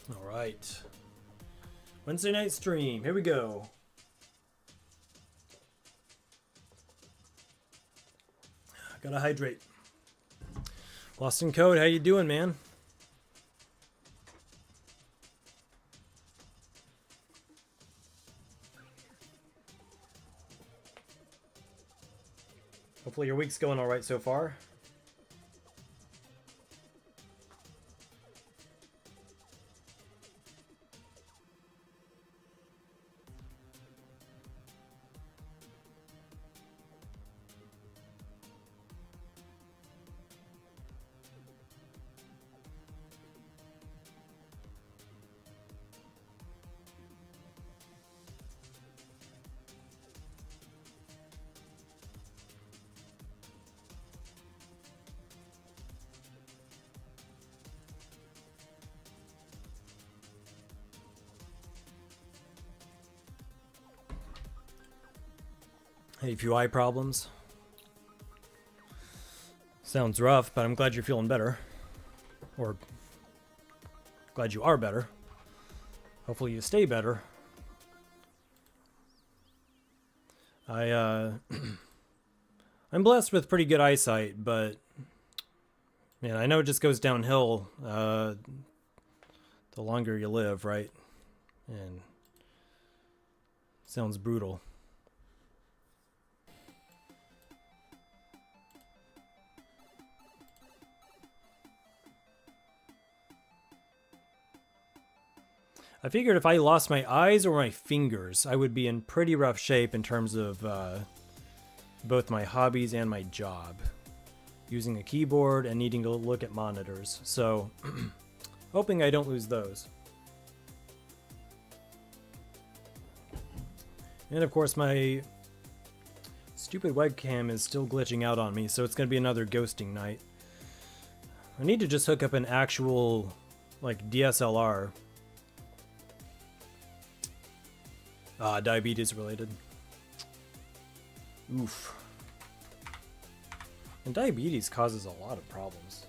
All right. Wednesday night stream. Here we go. Gotta hydrate. Lost in Code, how you doing, man? Hopefully your week's going all right so far. Hey, a few eye problems. Sounds rough, but I'm glad you're feeling better. Or glad you are better. Hopefully you stay better. I'm blessed with pretty good eyesight, but man, I know it just goes downhill the longer you live, right? And sounds brutal. I figured if I lost my eyes or my fingers, I would be in pretty rough shape in terms of both my hobbies and my job. Using a keyboard and needing to look at monitors. So, hoping I don't lose those. And of course my stupid webcam is still glitching out on me, so it's going to be another ghosting night. I need to just hook up an actual, like, DSLR. Diabetes related. Oof. And diabetes causes a lot of problems.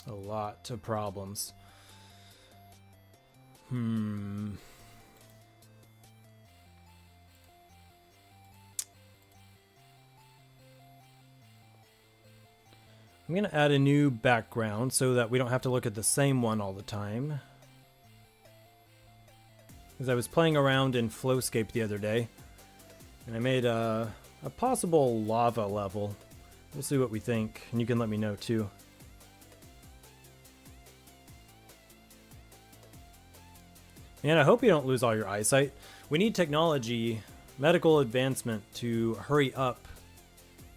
A lot of problems. I'm going to add a new background so that we don't have to look at the same one all the time. Because I was playing around in Flowscape the other day, and I made a possible lava level. We'll see what we think, and you can let me know too. And I hope you don't lose all your eyesight. We need technology, medical advancement to hurry up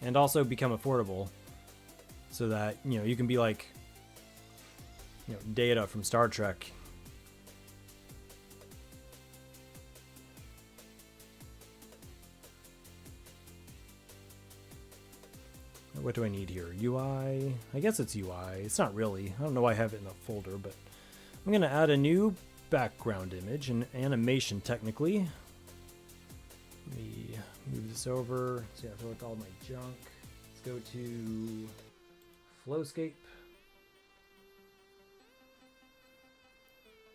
and also become affordable. So that, you know, you can be like, you know, Data from Star Trek. What do I need here? UI? I guess it's UI. It's not really. I don't know why I have it in a folder, but I'm going to add a new background image, an animation technically. Let me move this over. See, I have to look at all my junk. Let's go to Flowscape.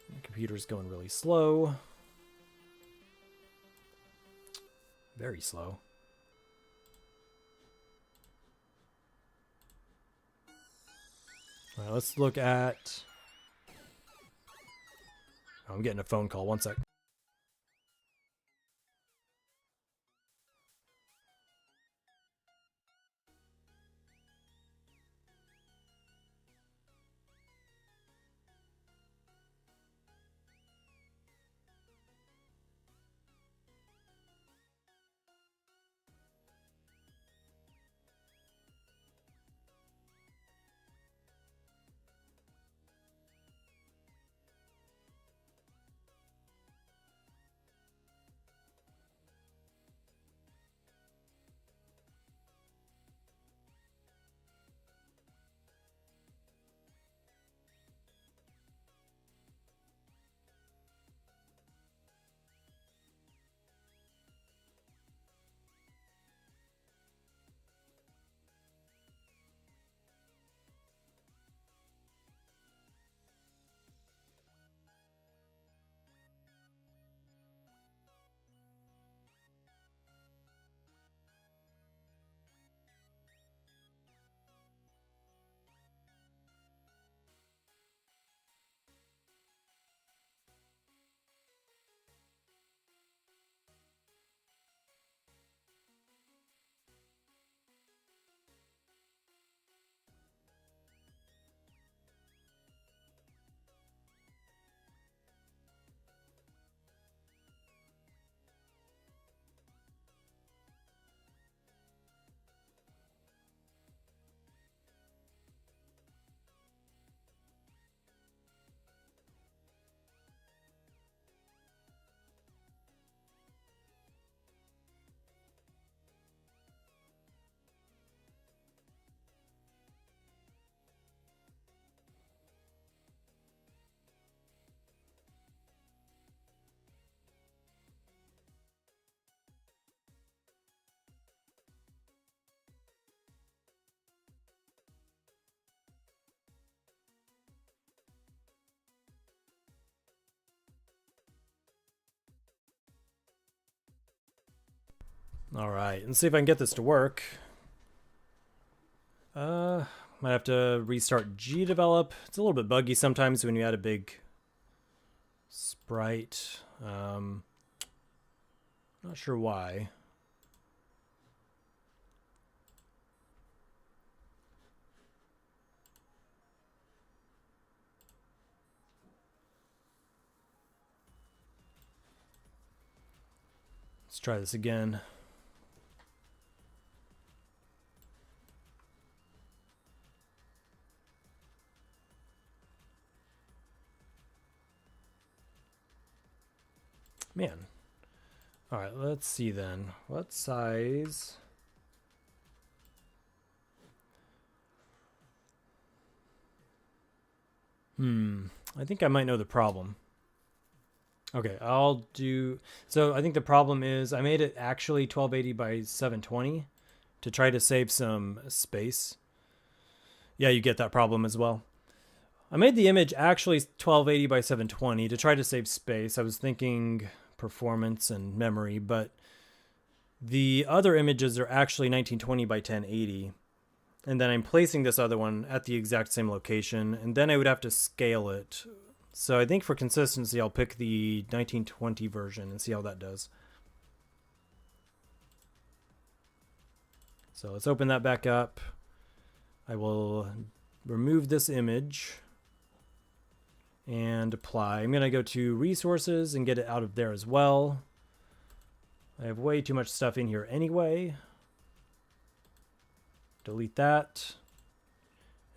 The computer's going really slow. Very slow. All right, let's look at... Oh, I'm getting a phone call. One sec. All right, let's see if I can get this to work. Might have to restart gdevelop. It's a little bit buggy sometimes when you add a big sprite. Not sure why. Let's try this again. Man. All right, let's see then. What size? I think I might know the problem. Okay, I'll do... So I think the problem is I made it actually 1280 by 720 to try to save some space. Yeah, you get that problem as well. I made the image actually 1280 by 720 to try to save space. I was thinking performance and memory, but the other images are actually 1920 by 1080. And then I'm placing this other one at the exact same location, and then I would have to scale it. So I think for consistency, I'll pick the 1920 version and see how that does. So let's open that back up. I will remove this image and apply. I'm going to go to resources and get it out of there as well. I have way too much stuff in here anyway. Delete that.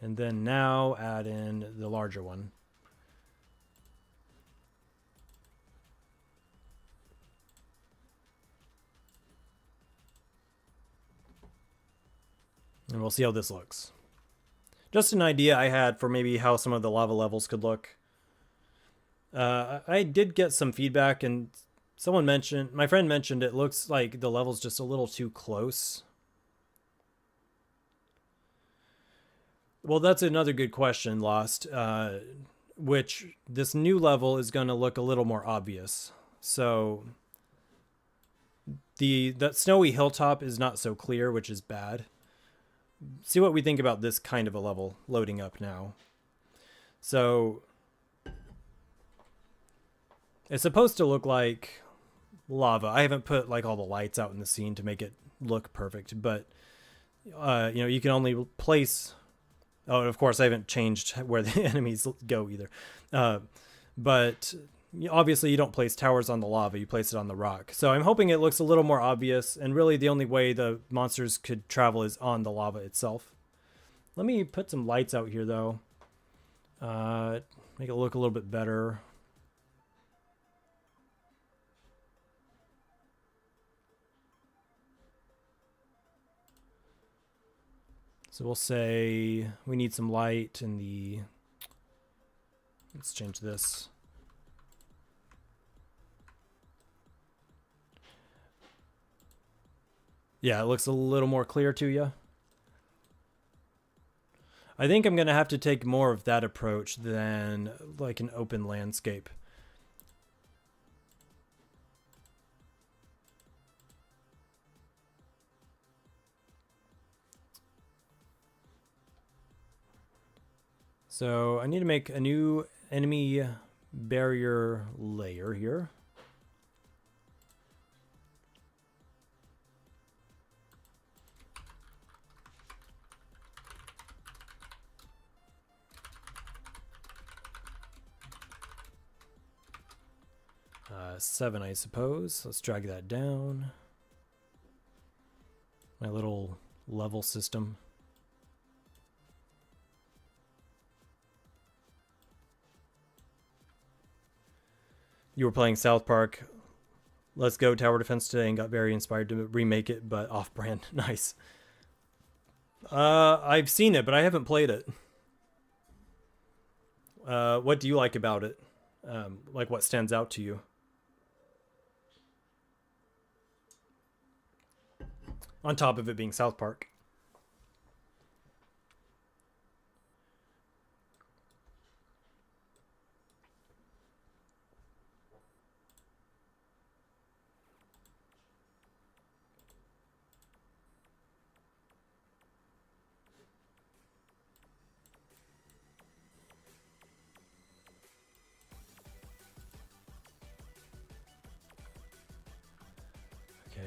And then now add in the larger one. And we'll see how this looks. Just an idea I had for maybe how some of the lava levels could look. I did get some feedback, and someone mentioned, my friend mentioned, it looks like the level's just a little too close. Well, that's another good question, Lost, which this new level is going to look a little more obvious. So that snowy hilltop is not so clear, which is bad. See what we think about this kind of a level loading up now. So it's supposed to look like lava. I haven't put like all the lights out in the scene to make it look perfect, but you know, you can only place... Oh, and of course, I haven't changed where the enemies go either. But obviously, you don't place towers on the lava. You place it on the rock. So I'm hoping it looks a little more obvious. And really, the only way the monsters could travel is on the lava itself. Let me put some lights out here, though. Make it look a little bit better. So we'll say we need some light in the... Let's change this. Yeah, it looks a little more clear to you. I think I'm going to have to take more of that approach than like an open landscape. So I need to make a new enemy barrier layer here. Seven, I suppose. Let's drag that down. My little level system. You were playing South Park Let's Go Tower Defense today and got very inspired to remake it, but off-brand. Nice. I've seen it, but I haven't played it. What do you like about it? Like what stands out to you? On top of it being South Park.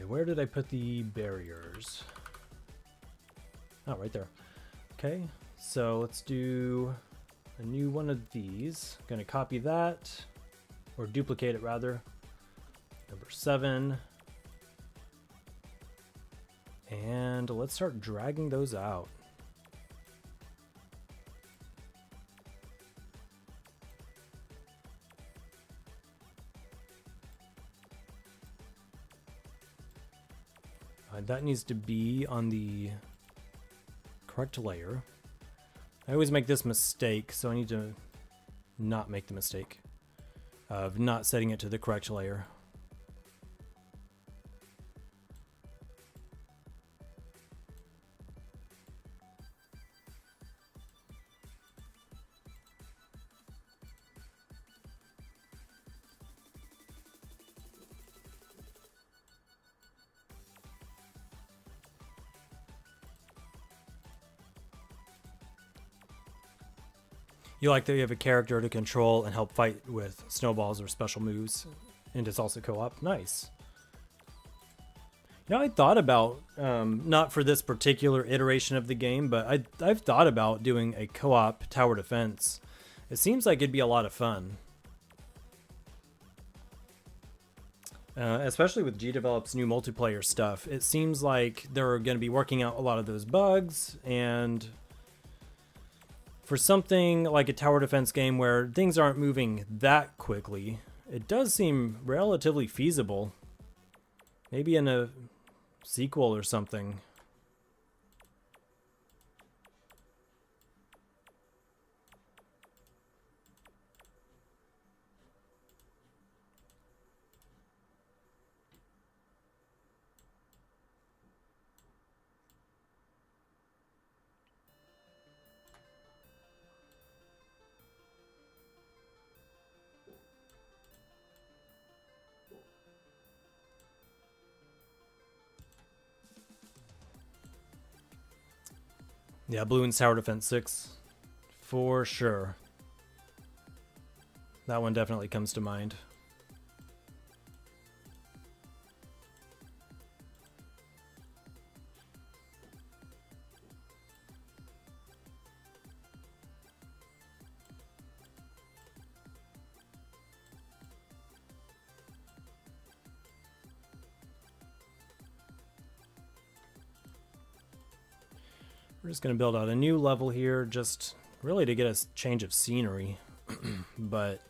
where did I put the barriers? Oh, right there. Okay, so let's do a new one of these. Gonna copy that, or duplicate it rather. Number 7. And let's start dragging those out. That needs to be on the correct layer. I always make this mistake, so I need to not make the mistake of not setting it to the correct layer. You like that you have a character to control and help fight with snowballs or special moves, and it's also co-op. Nice. You know, I thought about, not for this particular iteration of the game, but I've thought about doing a co-op tower defense. It seems like it'd be a lot of fun. Especially with gdevelop's new multiplayer stuff. It seems like they're going to be working out a lot of those bugs, and for something like a tower defense game where things aren't moving that quickly, it does seem relatively feasible. Maybe in a sequel or something. Yeah, Blue and Tower Defense 6. For sure. That one definitely comes to mind. We're just going to build out a new level here, just really to get a change of scenery. But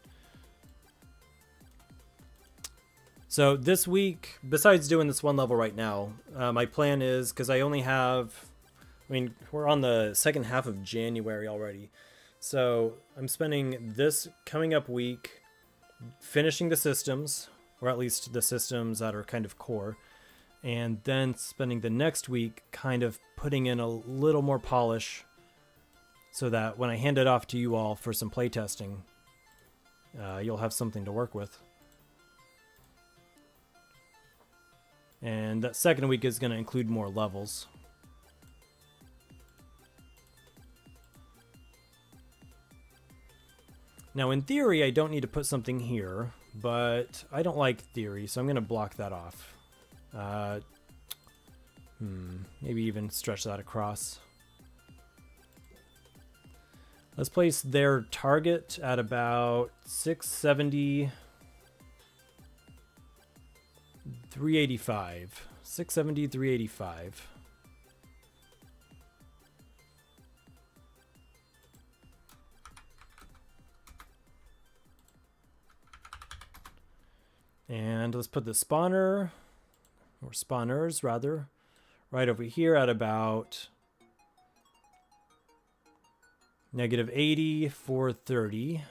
so this week, besides doing this one level right now, my plan is, because I only have, I mean, we're on the second half of January already. So I'm spending this coming up week finishing the systems, or at least the systems that are kind of core. And then spending the next week kind of putting in a little more polish so that when I hand it off to you all for some playtesting, you'll have something to work with. And that second week is going to include more levels. Now in theory, I don't need to put something here, but I don't like theory, so I'm going to block that off. Maybe even stretch that across. Let's place their target at about 670, 385. 670, 385. And let's put the spawner, or spawners rather, right over here at about -80, 430.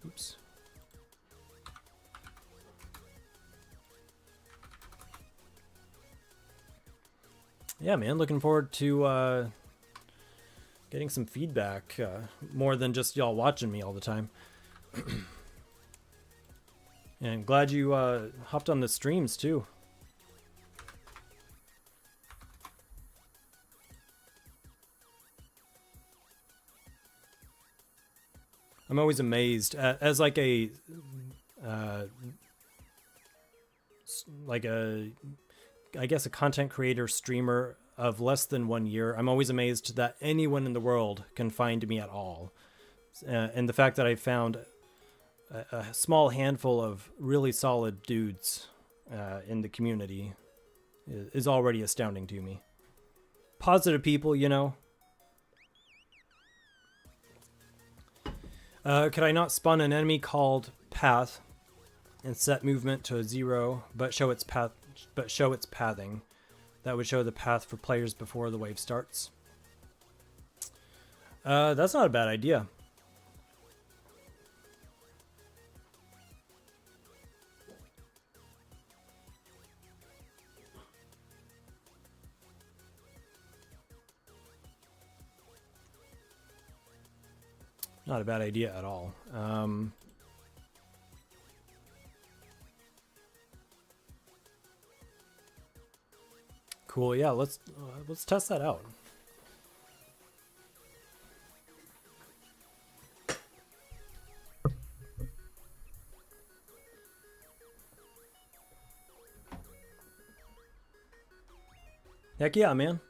Oops. Yeah, man, looking forward to getting some feedback, more than just y'all watching me all the time. And glad you hopped on the streams too. I'm always amazed as like a I guess a content creator streamer of less than 1 year. I'm always amazed that anyone in the world can find me at all. And the fact that I found a small handful of really solid dudes in the community is already astounding to me. Positive people, you know. Could I not spawn an enemy called Path and set movement to 0, but show its path, but show its pathing? That would show the path for players before the wave starts. That's not a bad idea. Not a bad idea at all. Cool. Yeah, let's test that out. Heck yeah, man.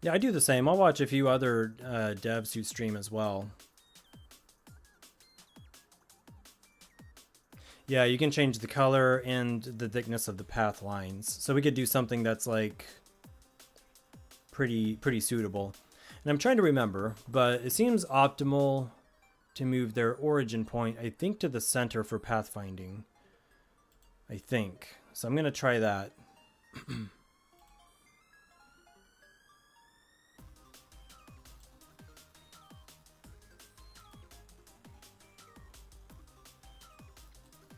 Yeah, I do the same. I'll watch a few other devs who stream as well. Yeah, you can change the color and the thickness of the path lines. So we could do something that's like pretty suitable. And I'm trying to remember, but it seems optimal to move their origin point, I think, to the center for pathfinding. I think. So I'm going to try that.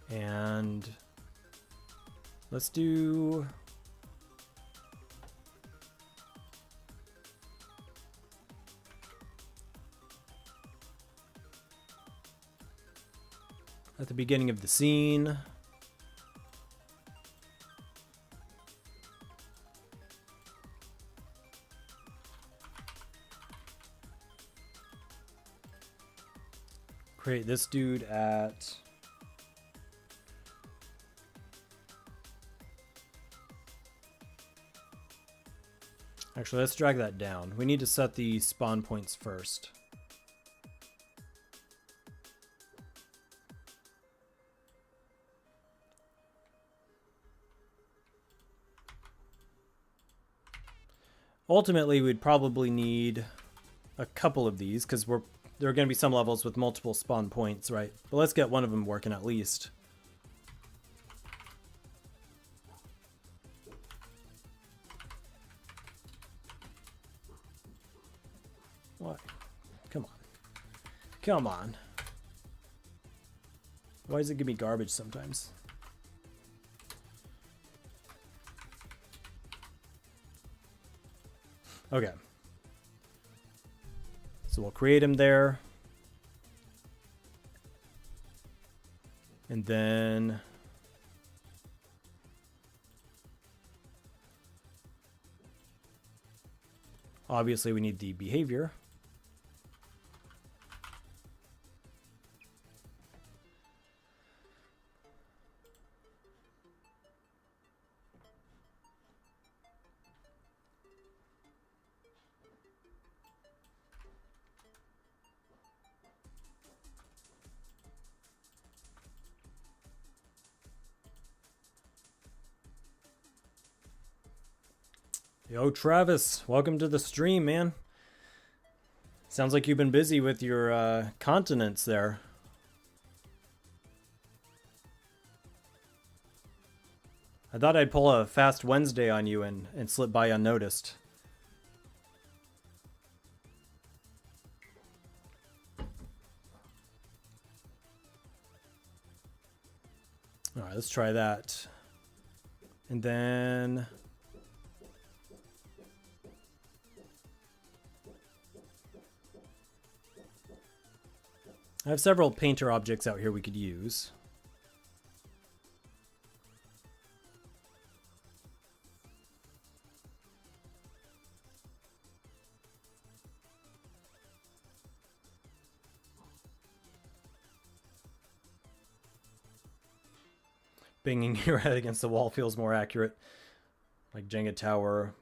And let's do at the beginning of the scene. Create this dude at actually, let's drag that down. We need to set the spawn points first. Ultimately, we'd probably need a couple of these because there are going to be some levels with multiple spawn points, right? But let's get one of them working at least. What? Come on. Come on. Why does it give me garbage sometimes? Okay. So we'll create him there. And then obviously we need the behavior. Yo, Travis, welcome to the stream, man. Sounds like you've been busy with your continents there. I thought I'd pull a fast Wednesday on you and slip by unnoticed. All right, let's try that. And then I have several painter objects out here we could use. Banging your head against the wall feels more accurate. Like Jenga tower,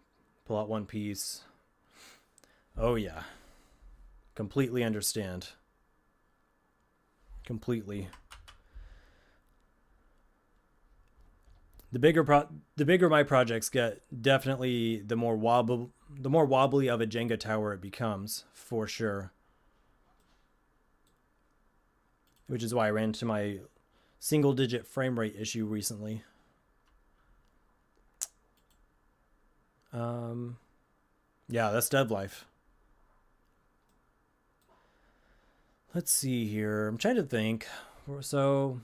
pull out one piece. Oh yeah. Completely understand. Completely. The bigger my projects get, definitely the more wobbly of a Jenga tower it becomes, for sure. Which is why I ran into my single-digit frame rate issue recently. Yeah, that's dev life. Let's see here. I'm trying to think. So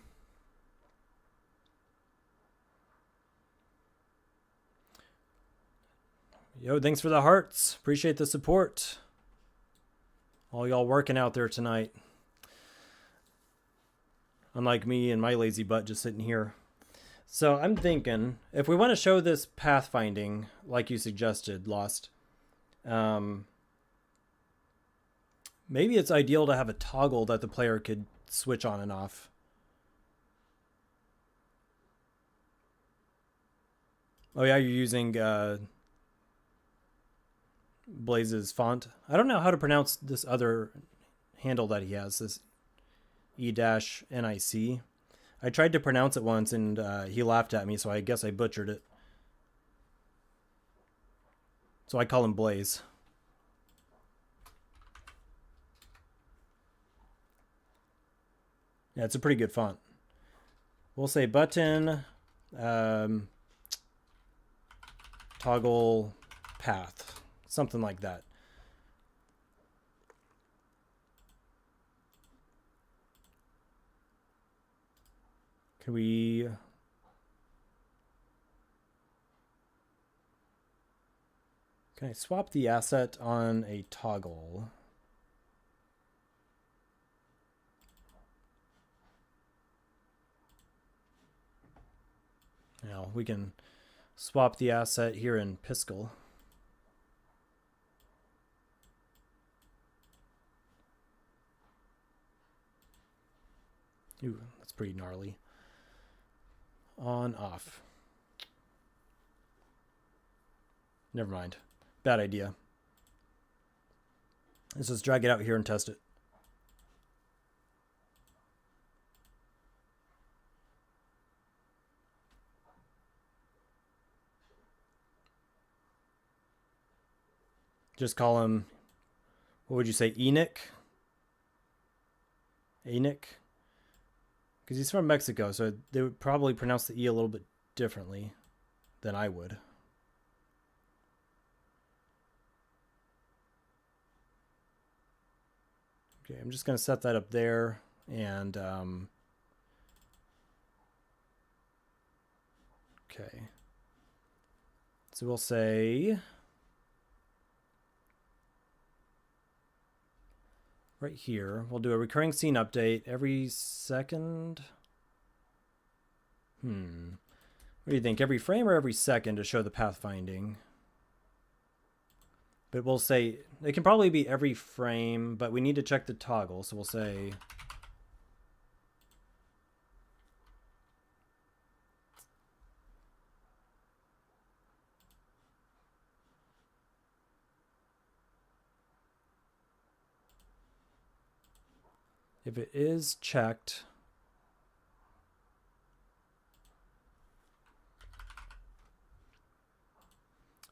yo, thanks for the hearts. Appreciate the support. All y'all working out there tonight. Unlike me and my lazy butt just sitting here. So I'm thinking, if we want to show this pathfinding, like you suggested, Lost, maybe it's ideal to have a toggle that the player could switch on and off. Oh yeah, you're using Blaze's font. I don't know how to pronounce this other handle that he has, this E-NIC. I tried to pronounce it once and he laughed at me, so I guess I butchered it. So I call him Blaze. Yeah, it's a pretty good font. We'll say button, toggle path, something like that. Can I swap the asset on a toggle? Now we can swap the asset here in Piskel. Ooh, that's pretty gnarly. On, off. Never mind. Bad idea. Let's just drag it out here and test it. Just call him, what would you say, Enoch? Enoch? Because he's from Mexico, so they would probably pronounce the E a little bit differently than I would. Okay, I'm just going to set that up there, and okay. So we'll say right here, we'll do a recurring scene update every second. What do you think? Every frame or every second to show the pathfinding? But we'll say it can probably be every frame, but we need to check the toggle. So we'll say if it is checked,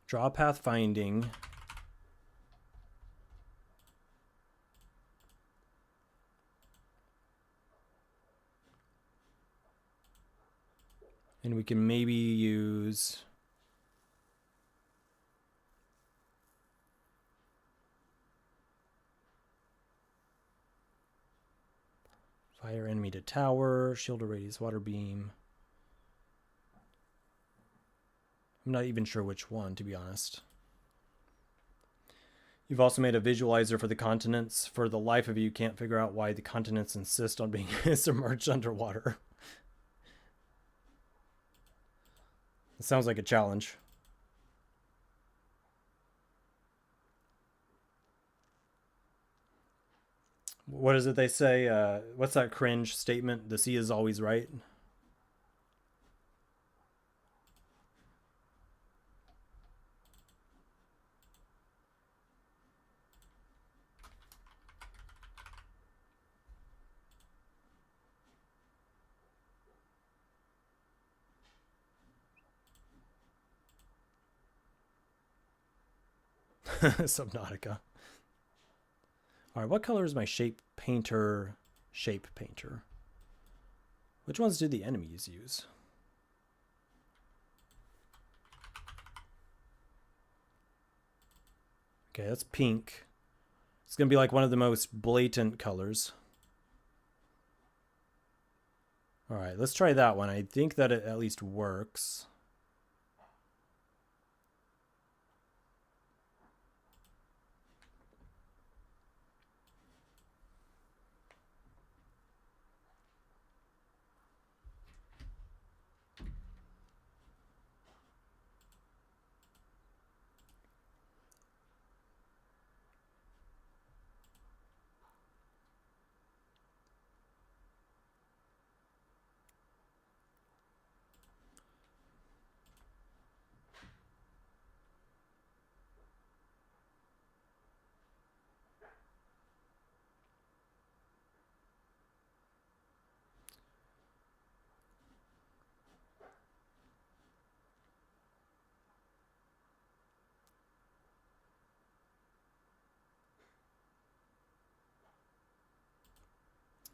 Draw path finding. And we can maybe use fire enemy to tower, shield to radius, water beam. I'm not even sure which one, to be honest. You've also made a visualizer for the continents. For the life of you, can't figure out why the continents insist on being submerged underwater. It sounds like a challenge. What is it they say? What's that cringe statement? The sea is always right. Subnautica. All right, what color is my shape painter? Shape painter. Which ones do the enemies use? Okay, that's pink. It's gonna be like one of the most blatant colors. All right, let's try that one. I think that it at least works.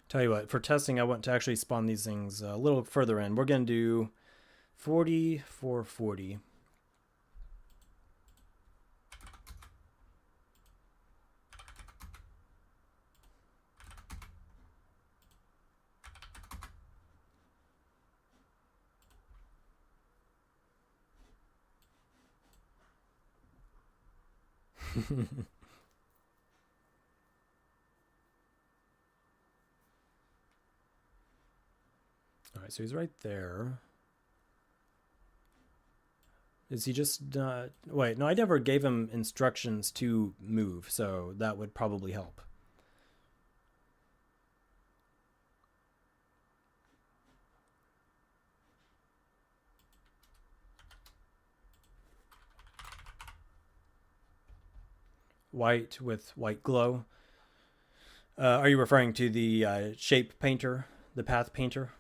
Tell you what, for testing, I want to actually spawn these things a little further in. We're going to do 40 for 40. All right, so he's right there. Is he just wait, no, I never gave him instructions to move, so that would probably help. White with white glow. Are you referring to the shape painter, the path painter?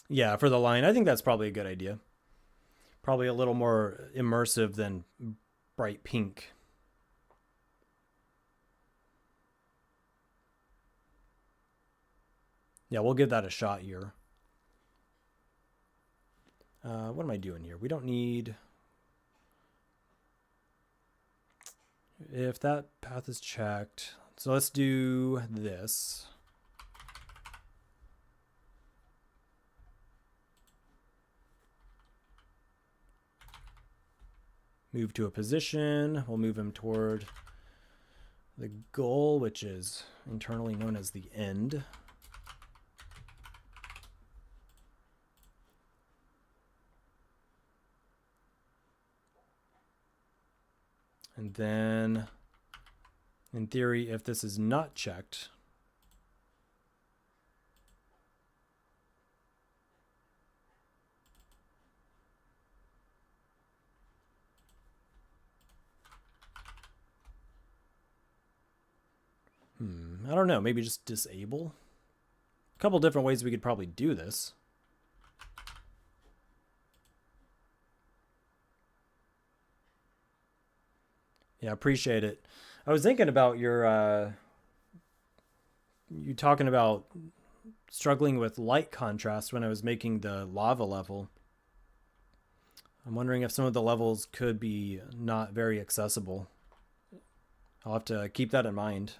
Yeah, for the line, I think that's probably a good idea. Probably a little more immersive than bright pink. Yeah, we'll give that a shot here. What am I doing here? We don't need... If that path is checked... So let's do this. Move to a position. We'll move him toward the goal, which is internally known as the end. And then In theory, if this is not checked, I don't know, maybe just disable? A couple different ways we could probably do this. Yeah, appreciate it. I was thinking about your you talking about struggling with light contrast when I was making the lava level. I'm wondering if some of the levels could be not very accessible. I'll have to keep that in mind.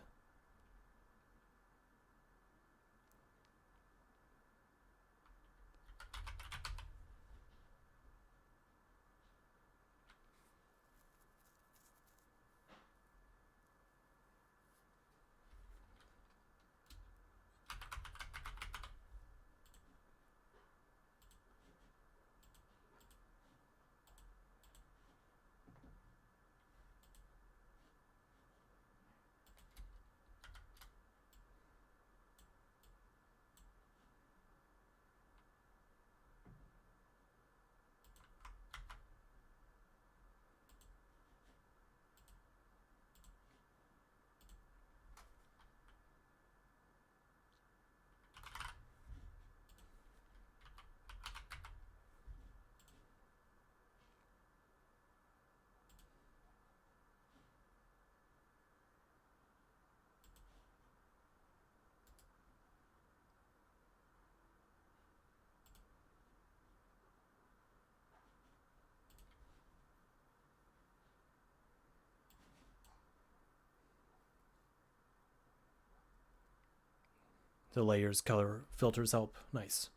The layers color filters help. Nice.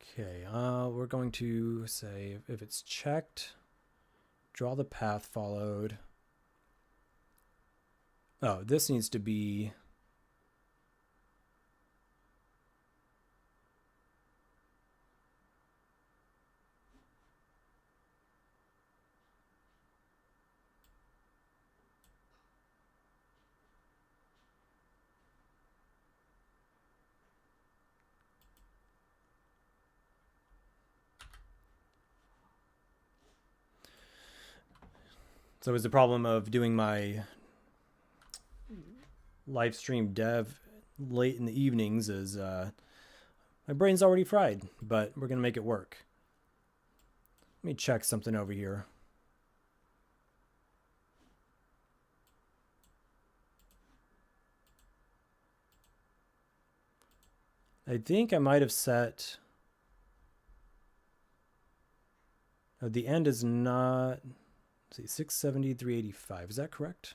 Okay, we're going to say if it's checked, draw the path followed. Oh, this needs to be so is the problem of doing my live stream dev late in the evenings is my brain's already fried, but we're gonna make it work. Let me check something over here. I think I might have set the end is not, let's see, 670, 385. Is that correct?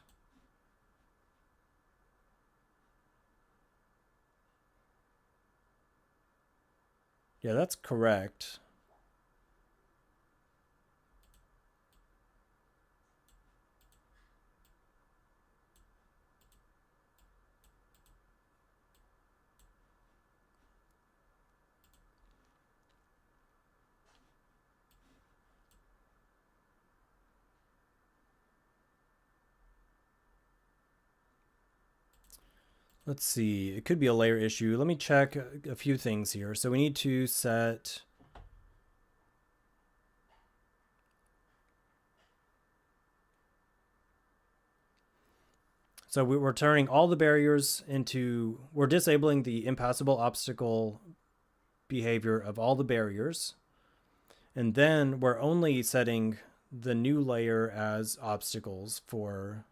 Yeah, that's correct. Let's see, it could be a layer issue. Let me check a few things here. So we need to set, so we're turning all the barriers into, we're disabling the impassable obstacle behavior of all the barriers. And then we're only setting the new layer as obstacles for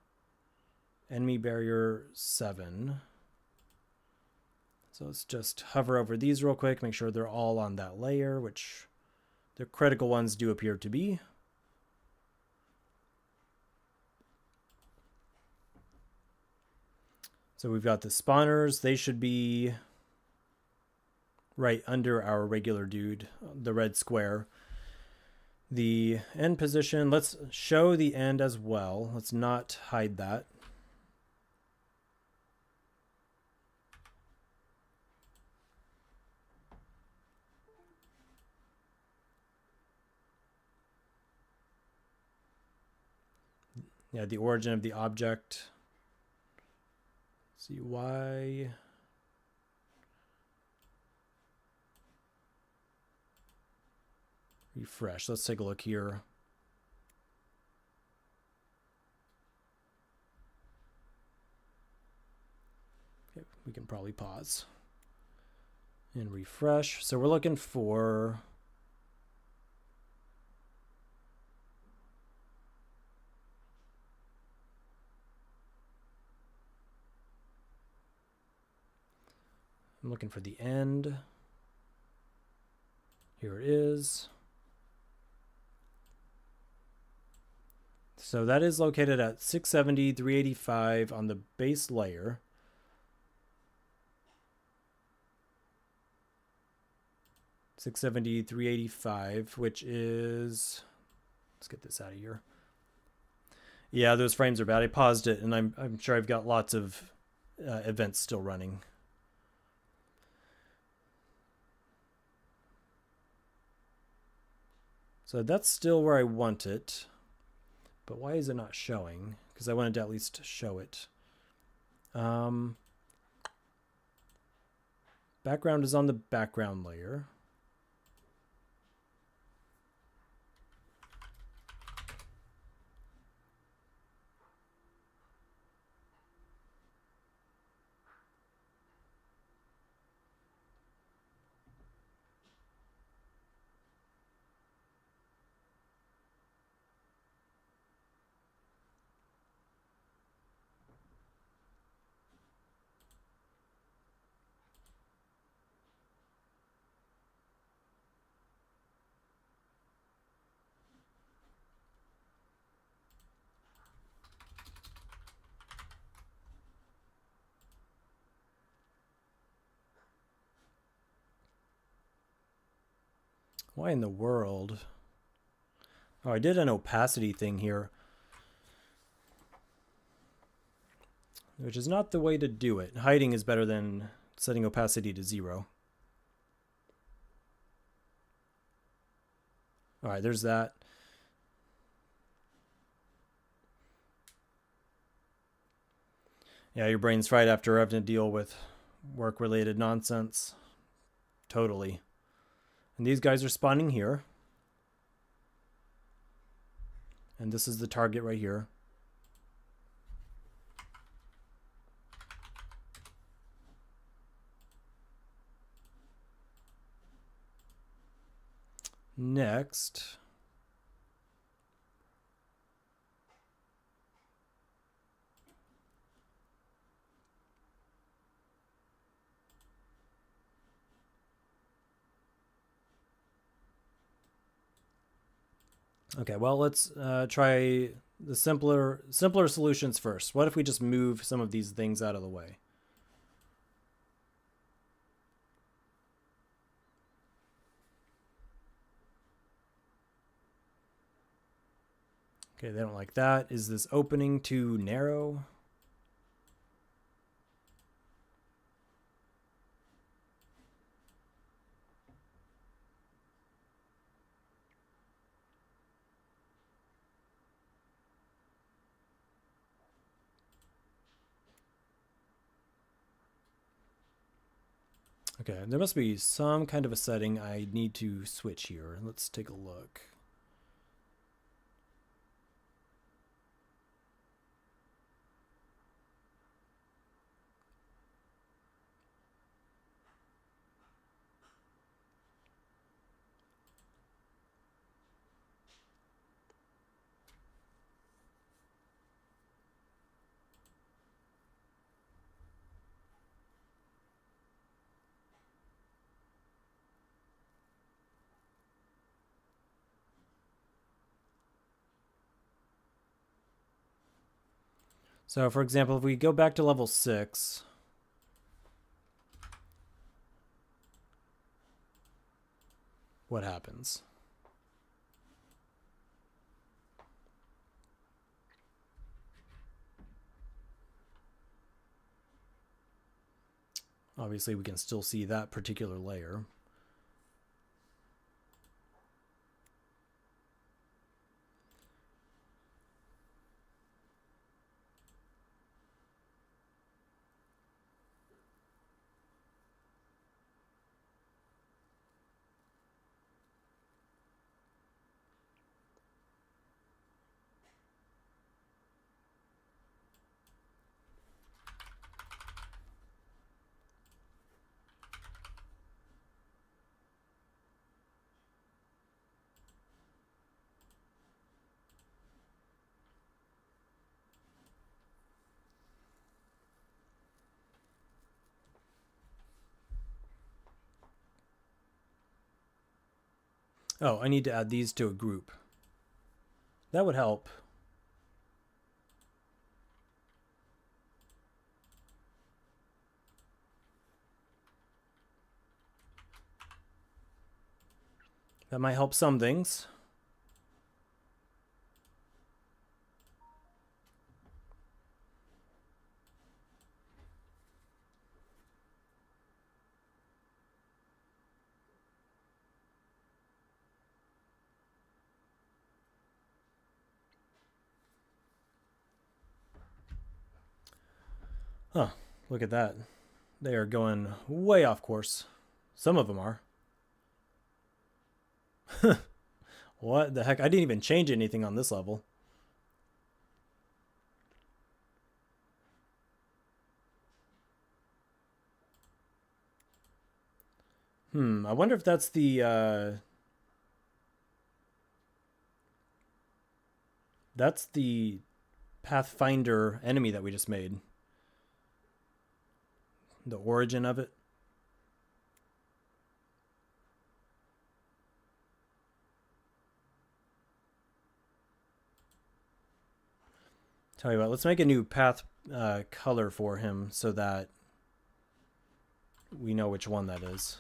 enemy barrier 7. So let's just hover over these real quick, make sure they're all on that layer, which the critical ones do appear to be. So we've got the spawners. They should be right under our regular dude, the red square. The end position, let's show the end as well. Let's not hide that. Yeah, the origin of the object. Let's see why. Refresh. Let's take a look here. Okay, we can probably pause and refresh. So we're looking for I'm looking for the end. Here it is. So that is located at 670, 385 on the base layer. $670, 385, which is, let's get this out of here. Yeah, those frames are bad. I paused it, and I'm sure I've got lots of events still running. So that's still where I want it. But why is it not showing? Because I wanted to at least show it. Background is on the background layer. Why in the world? Oh, I did an opacity thing here, which is not the way to do it. Hiding is better than setting opacity to 0. All right, there's that. Yeah, your brain's fried after having to deal with work-related nonsense. Totally. And these guys are spawning here. And this is the target right here. Next. Okay, well, let's try the simpler solutions first. What if we just move some of these things out of the way? Okay, they don't like that. Is this opening too narrow? Okay, there must be some kind of a setting I need to switch here. Let's take a look. So for example, if we go back to level 6, what happens? Obviously, we can still see that particular layer. Oh, I need to add these to a group. That would help. That might help some things. Huh, look at that. They are going way off course. Some of them are. What the heck? I didn't even change anything on this level. I wonder if that's the Pathfinder enemy that we just made. The origin of it. Tell you what, let's make a new path color for him so that we know which one that is.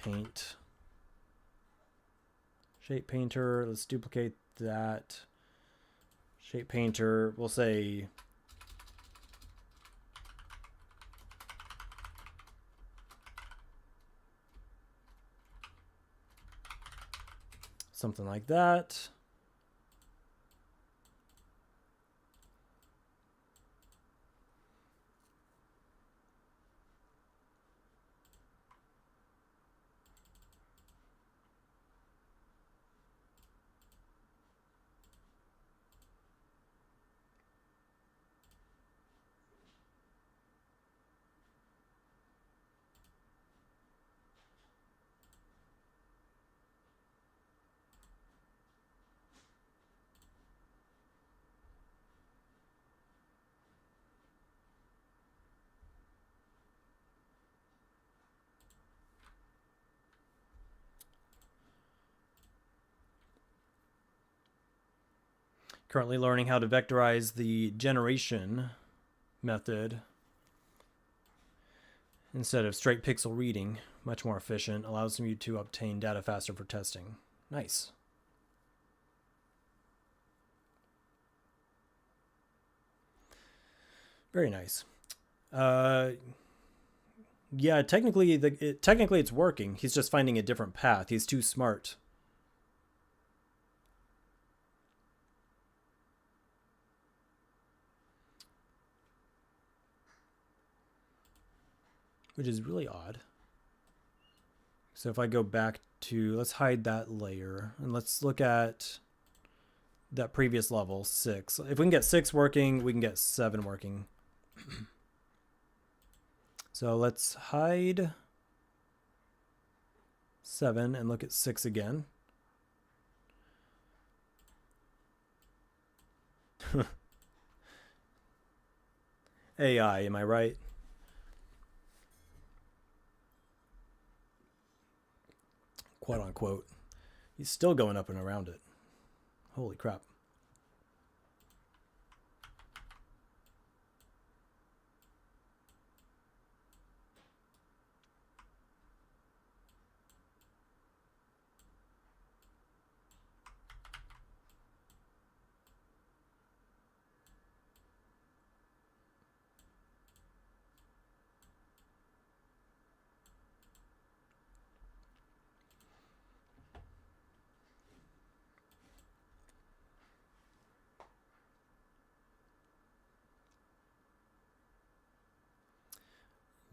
Paint. Shape painter, let's duplicate that. Shape painter, we'll say something like that. Currently learning how to vectorize the generation method instead of straight pixel reading. Much more efficient, allows you to obtain data faster for testing. Nice. Very nice. Yeah, technically it's working. He's just finding a different path. He's too smart. Which is really odd. So if I go back to, let's hide that layer and let's look at that previous level, 6. If we can get 6 working, we can get 7 working. So let's hide 7 and look at 6 again. AI, am I right? Quote unquote. He's still going up and around it. Holy crap.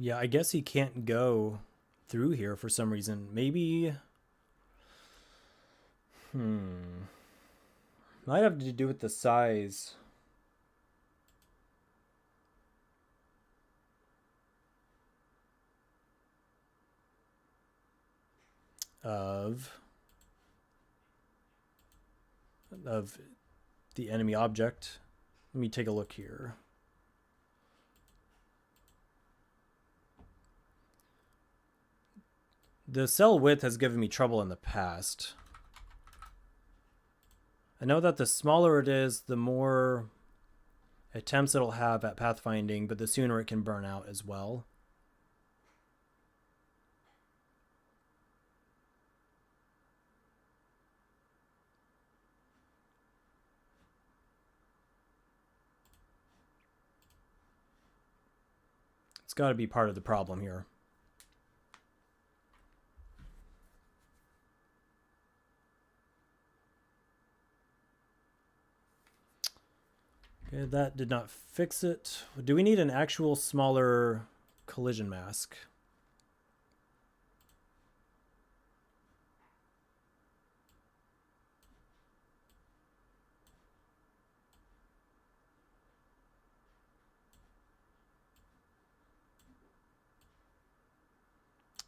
Yeah, I guess he can't go through here for some reason. Maybe... Might have to do with the size. Of the enemy object. Let me take a look here. The cell width has given me trouble in the past. I know that the smaller it is, the more attempts it'll have at pathfinding, but the sooner it can burn out as well. It's got to be part of the problem here. Okay, that did not fix it. Do we need an actual smaller collision mask?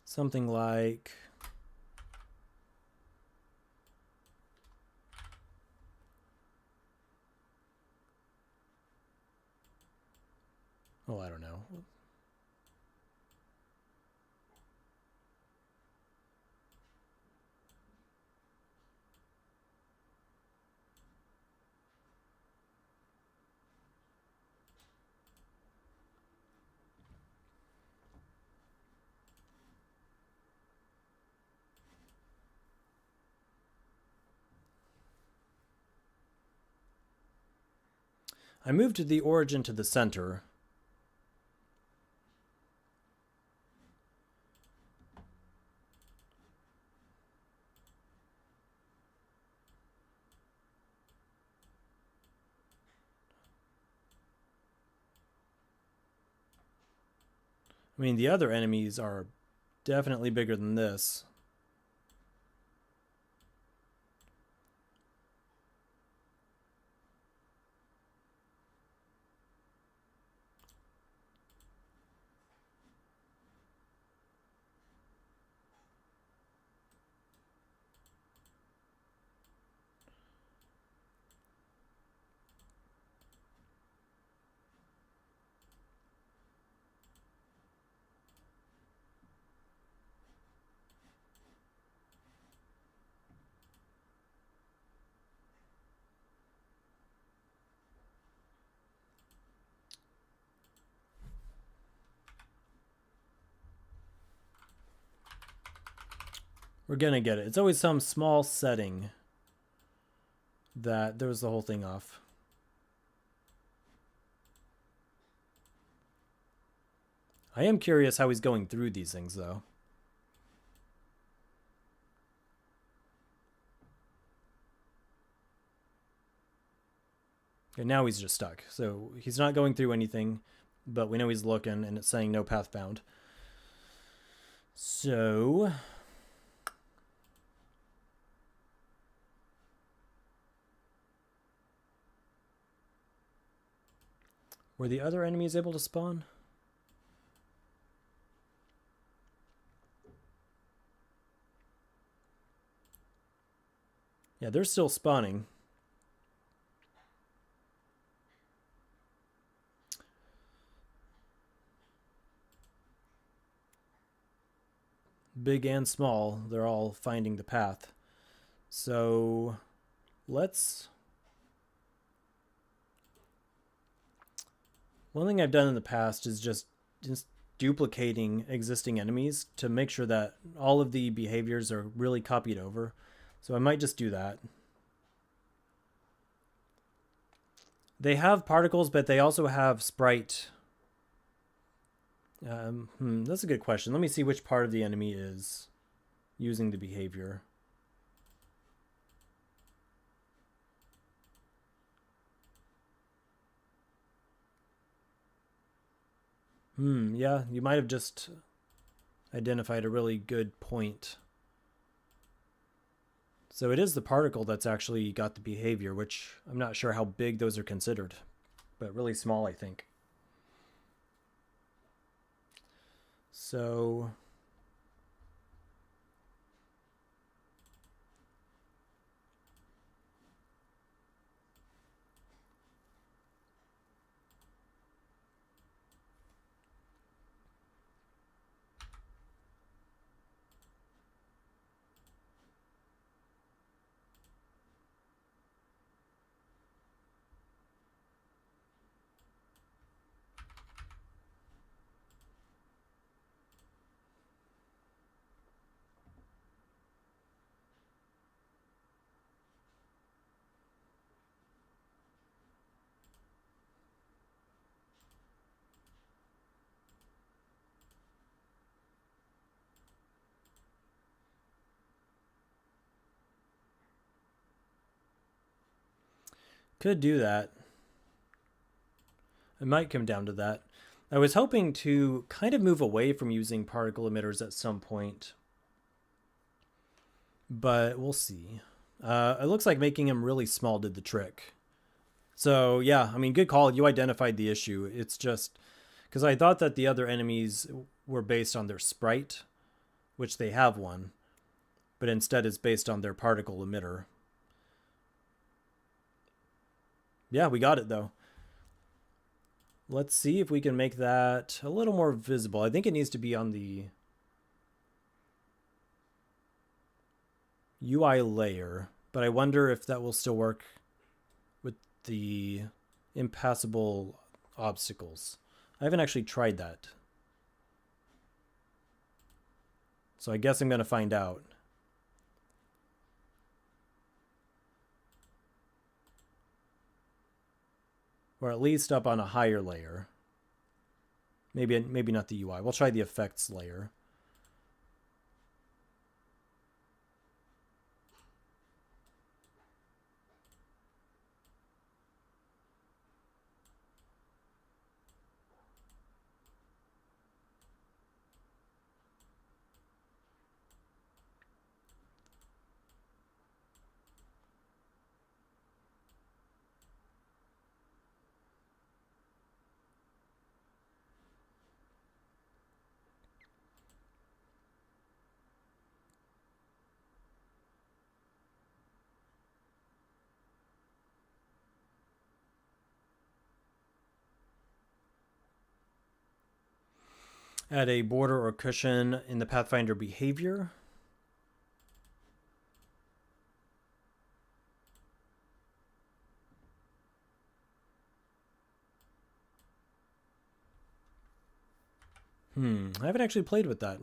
Something like... Oh, I don't know. I moved the origin to the center. I mean, the other enemies are definitely bigger than this. We're gonna get it. It's always some small setting that throws the whole thing off. I am curious how he's going through these things, though. And now he's just stuck. So he's not going through anything, but we know he's looking, and it's saying no path found. So... were the other enemies able to spawn? Yeah, they're still spawning. Big and small, they're all finding the path. So let's... one thing I've done in the past is just duplicating existing enemies to make sure that all of the behaviors are really copied over. So I might just do that. They have particles, but they also have sprite. That's a good question. Let me see which part of the enemy is using the behavior. Yeah, you might have just identified a really good point. So it is the particle that's actually got the behavior, which I'm not sure how big those are considered, but really small, I think. So... Could do that. It might come down to that. I was hoping to kind of move away from using particle emitters at some point, but we'll see. It looks like making them really small did the trick. So yeah, I mean, good call. You identified the issue. It's just because I thought that the other enemies were based on their sprite, which they have one, but instead it's based on their particle emitter. Yeah, we got it though. Let's see if we can make that a little more visible. I think it needs to be on the UI layer, but I wonder if that will still work with the impassable obstacles. I haven't actually tried that. So I guess I'm going to find out. Or at least up on a higher layer. Maybe not the UI. We'll try the effects layer. Add a border or cushion in the Pathfinder behavior. I haven't actually played with that.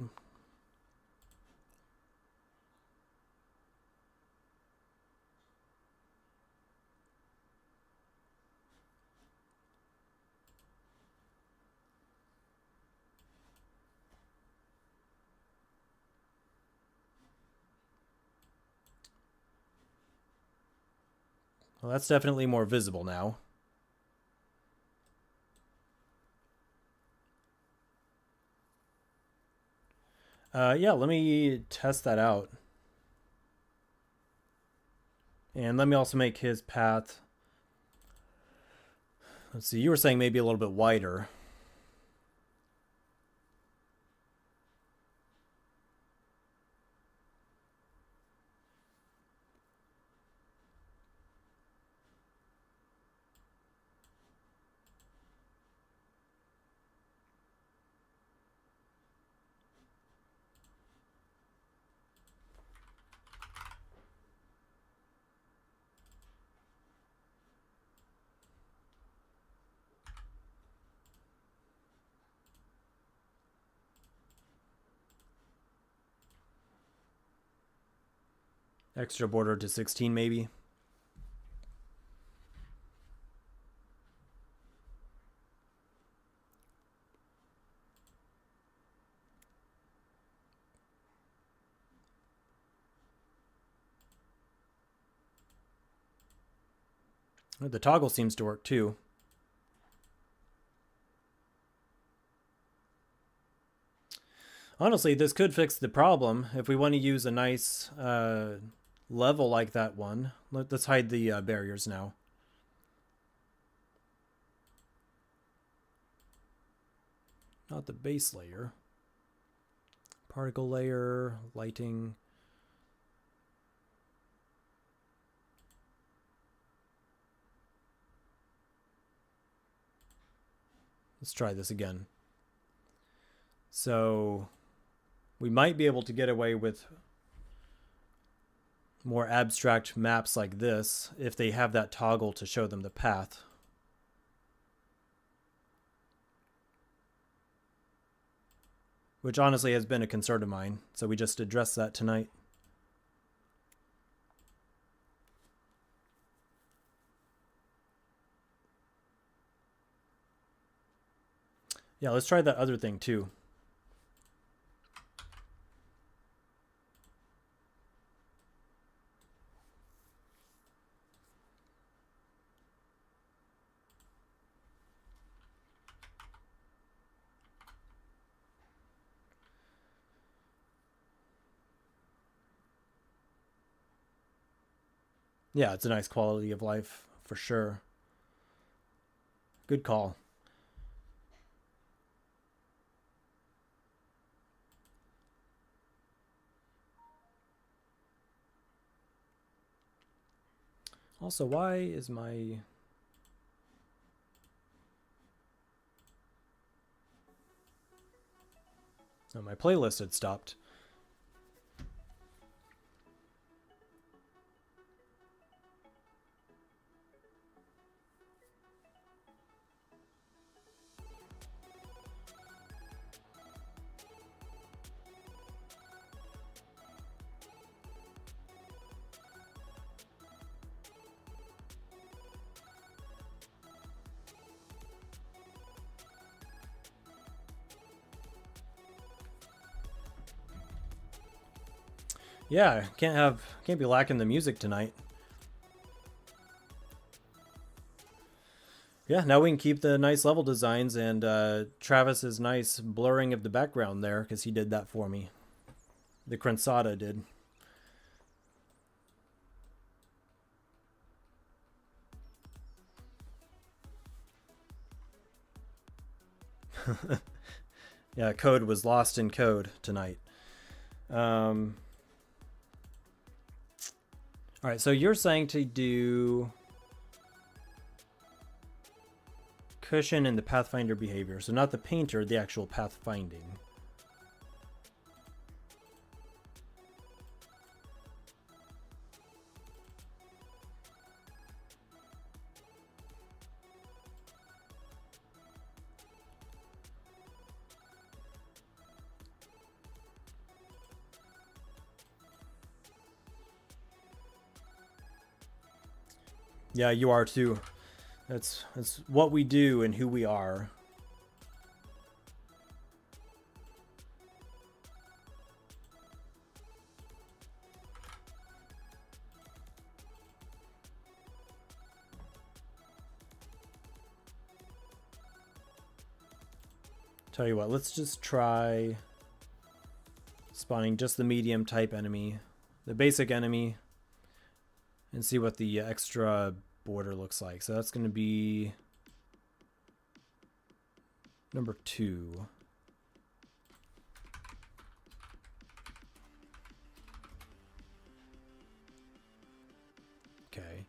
Well, that's definitely more visible now. Yeah, let me test that out. And let me also make his path. Let's see, you were saying maybe a little bit wider. Extra border to 16 maybe. The toggle seems to work too. Honestly, this could fix the problem. If we want to use a nice level like that one, let's hide the barriers now. Not the base layer. Particle layer, lighting. Let's try this again. So we might be able to get away with more abstract maps like this if they have that toggle to show them the path. Which honestly has been a concern of mine, so we just addressed that tonight. Yeah, let's try that other thing too. Yeah, it's a nice quality of life for sure. Good call. Also, why is my... Oh, my playlist had stopped. Yeah, can't be lacking the music tonight. Yeah, now we can keep the nice level designs and Travis's nice blurring of the background there because he did that for me. The Crensata did. Yeah, code was lost in code tonight. All right, so you're saying to do cushion in the pathfinder behavior, so not the painter, the actual pathfinding. Yeah, you are too. That's what we do and who we are. Tell you what, let's just try spawning just the medium type enemy, the basic enemy, and see what the extra border looks like. So that's going to be number 2. Okay.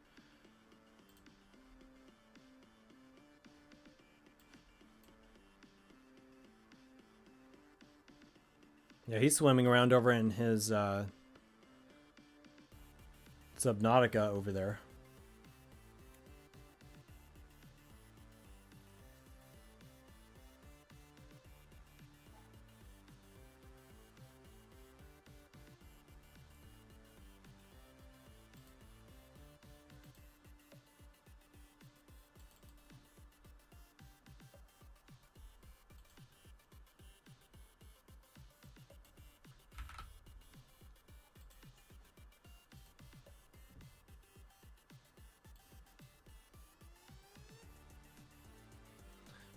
Yeah, he's swimming around over in his Subnautica over there.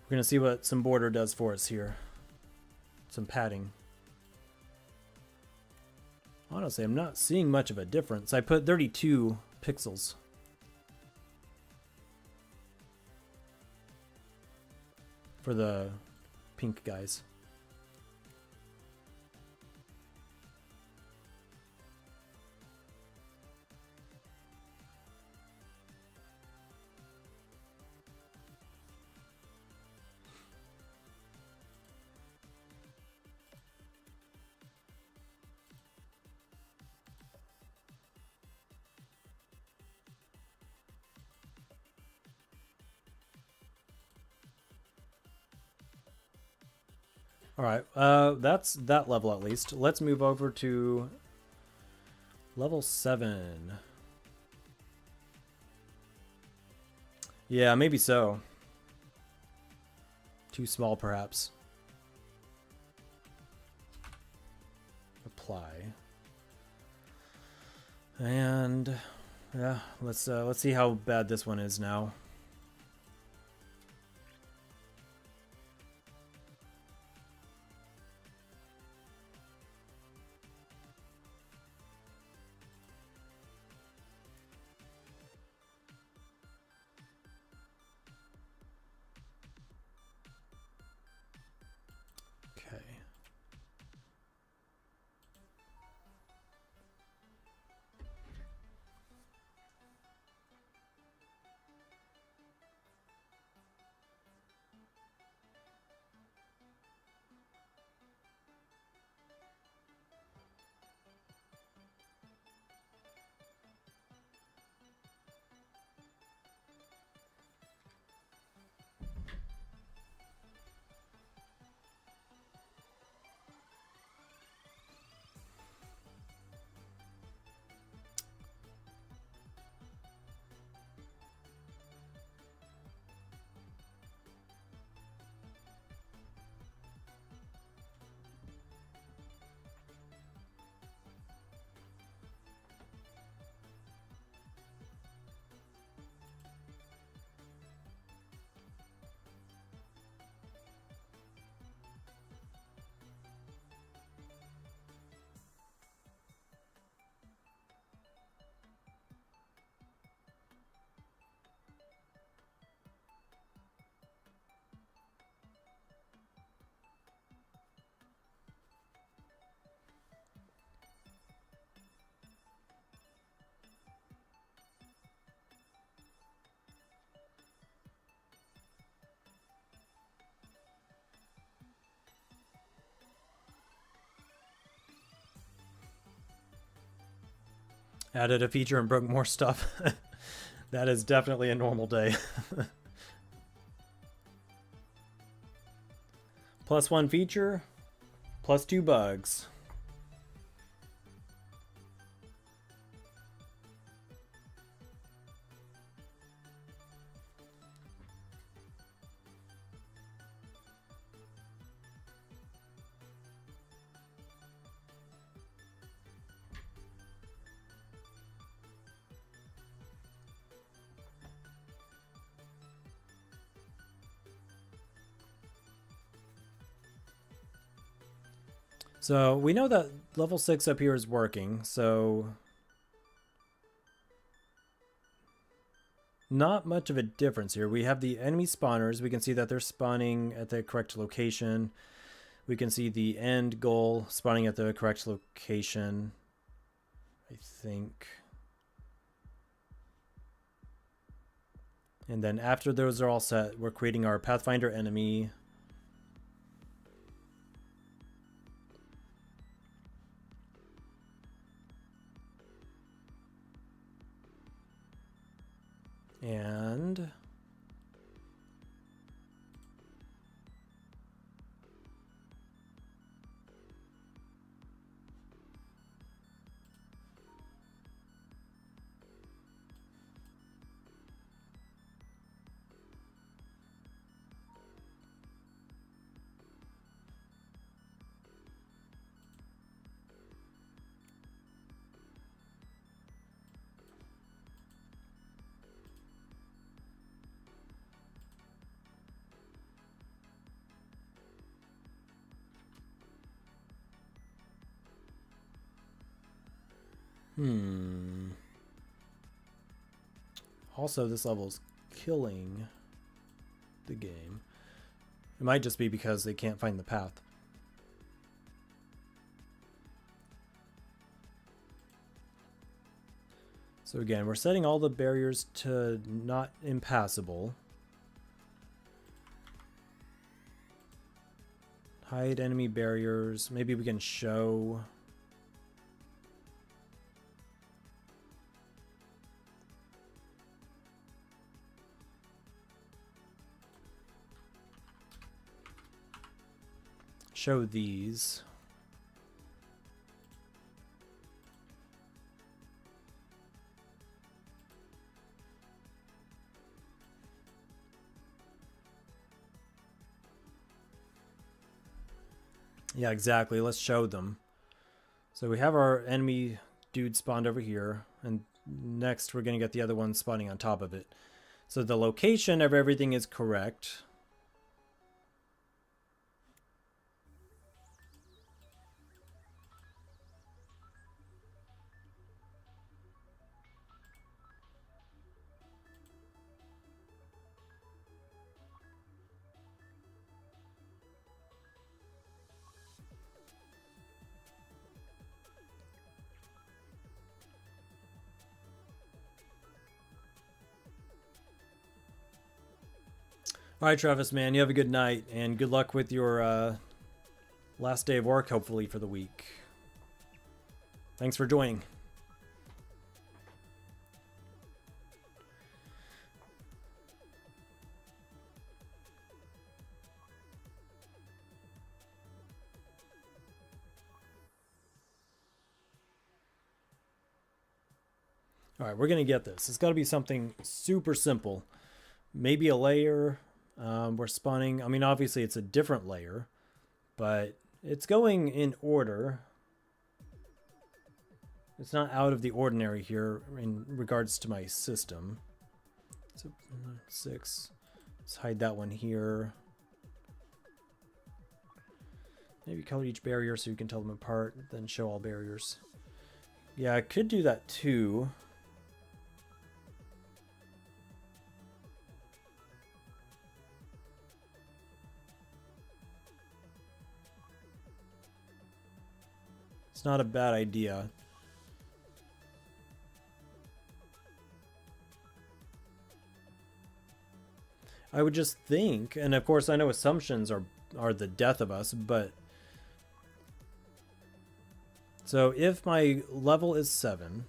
We're going to see what some border does for us here. Some padding. Honestly, I'm not seeing much of a difference. I put 32 pixels. For the pink guys. All right, that's that level at least. Let's move over to level 7. Yeah, maybe so. Too small, perhaps. Apply. And yeah, let's see how bad this one is now. Added a feature and broke more stuff. That is definitely a normal day. +1 feature, +2 bugs. So we know that level 6 up here is working, so not much of a difference here. We have the enemy spawners. We can see that they're spawning at the correct location. We can see the end goal spawning at the correct location, I think. And then after those are all set, we're creating our Pathfinder enemy. And also, this level is killing the game. It might just be because they can't find the path. So again, we're setting all the barriers to not impassable. Hide enemy barriers. Maybe we can show... show these. Yeah, exactly. Let's show them. So we have our enemy dude spawned over here, and next we're going to get the other one spawning on top of it. So the location of everything is correct. All right, Travis, man, you have a good night, and good luck with your last day of work, hopefully, for the week. Thanks for joining. All right, we're going to get this. It's got to be something super simple. Maybe a layer. We're spawning. I mean, obviously, it's a different layer, but it's going in order. It's not out of the ordinary here in regards to my system. So 6. Let's hide that one here. Maybe color each barrier so you can tell them apart, then show all barriers. Yeah, I could do that too. It's not a bad idea. I would just think, and of course I know assumptions are the death of us, but so if my level is 7,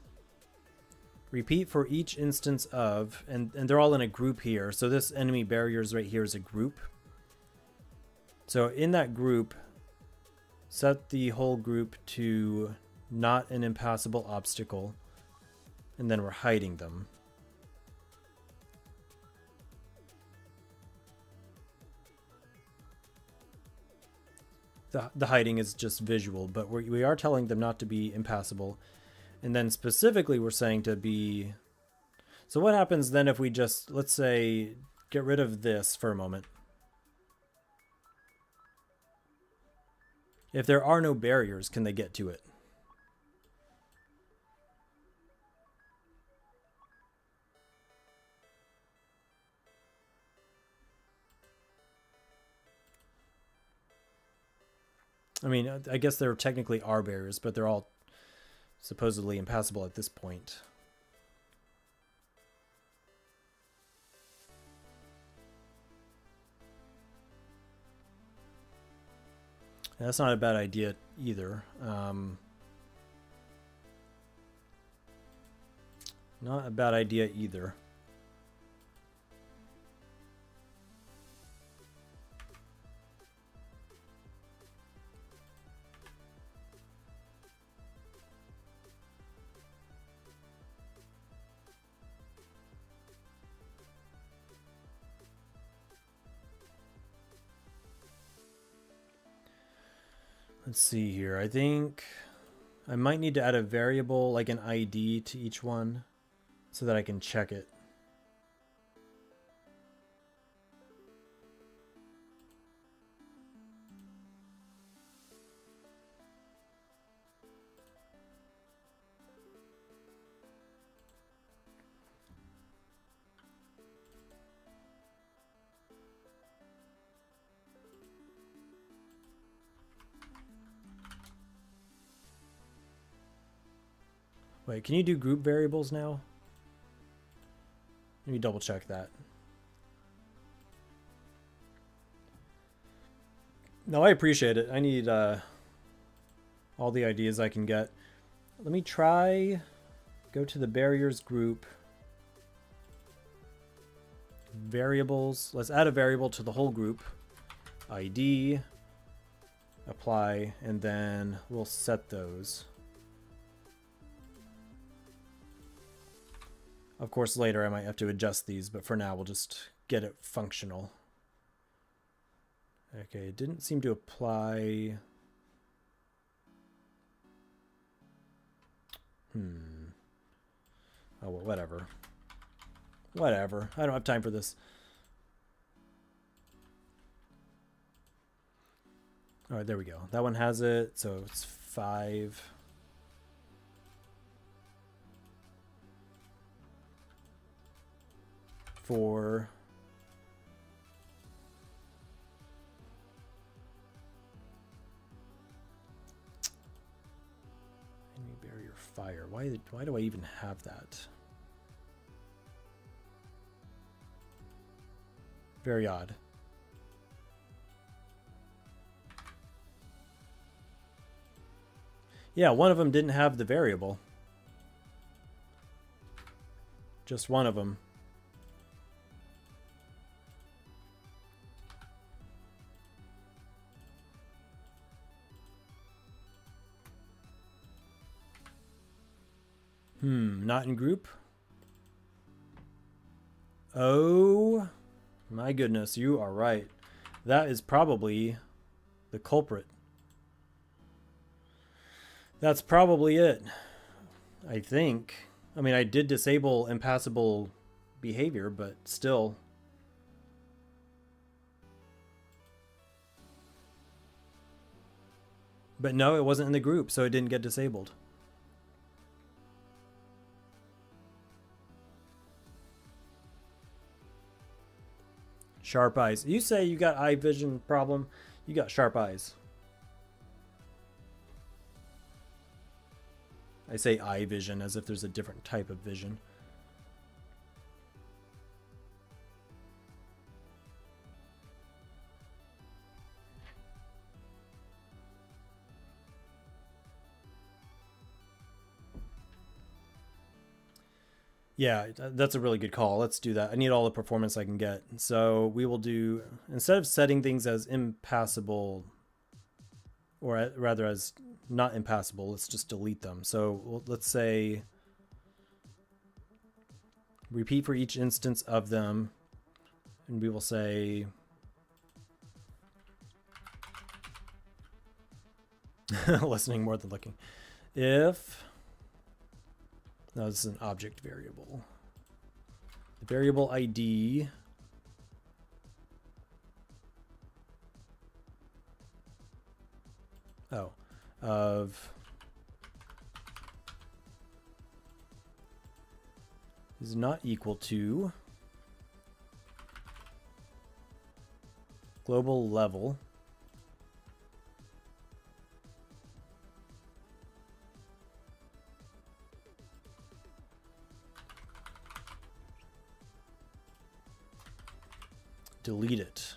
Repeat for each instance of, and they're all in a group here. So this enemy barriers right here is a group. So in that group, set the whole group to not an impassable obstacle, and then we're hiding them. The hiding is just visual, but we are telling them not to be impassable. And then specifically we're saying to be... So what happens then if we just, let's say, get rid of this for a moment? If there are no barriers, can they get to it? I mean, I guess there technically are barriers, but they're all supposedly impassable at this point. That's not a bad idea either. Not a bad idea either. Let's see here. I think I might need to add a variable, like an ID to each one, so that I can check it. Wait, can you do group variables now? Let me double check that. No, I appreciate it. I need all the ideas I can get. Let me try, go to the barriers group. Variables. Let's add a variable to the whole group. ID. Apply. And then we'll set those. Of course, later I might have to adjust these, but for now we'll just get it functional. Okay, it didn't seem to apply. Oh, well, whatever. Whatever. I don't have time for this. All right, there we go. That one has it, so it's 5. For enemy barrier fire. Why do I even have that? Very odd. Yeah, one of them didn't have the variable. Just one of them. Not in group. Oh my goodness, you are right. That is probably the culprit. That's probably it, I think. I mean, I did disable impassable behavior, but still. But no, it wasn't in the group, so it didn't get disabled. Sharp eyes. You say you got eye vision problem. You got sharp eyes. I say eye vision as if there's a different type of vision. Yeah, that's a really good call. Let's do that. I need all the performance I can get. So we will do, instead of setting things as impassable, or rather as not impassable, let's just delete them. So let's say repeat for each instance of them. And we will say listening more than looking. If, no, this is an object variable. The variable ID of is not equal to global level delete it.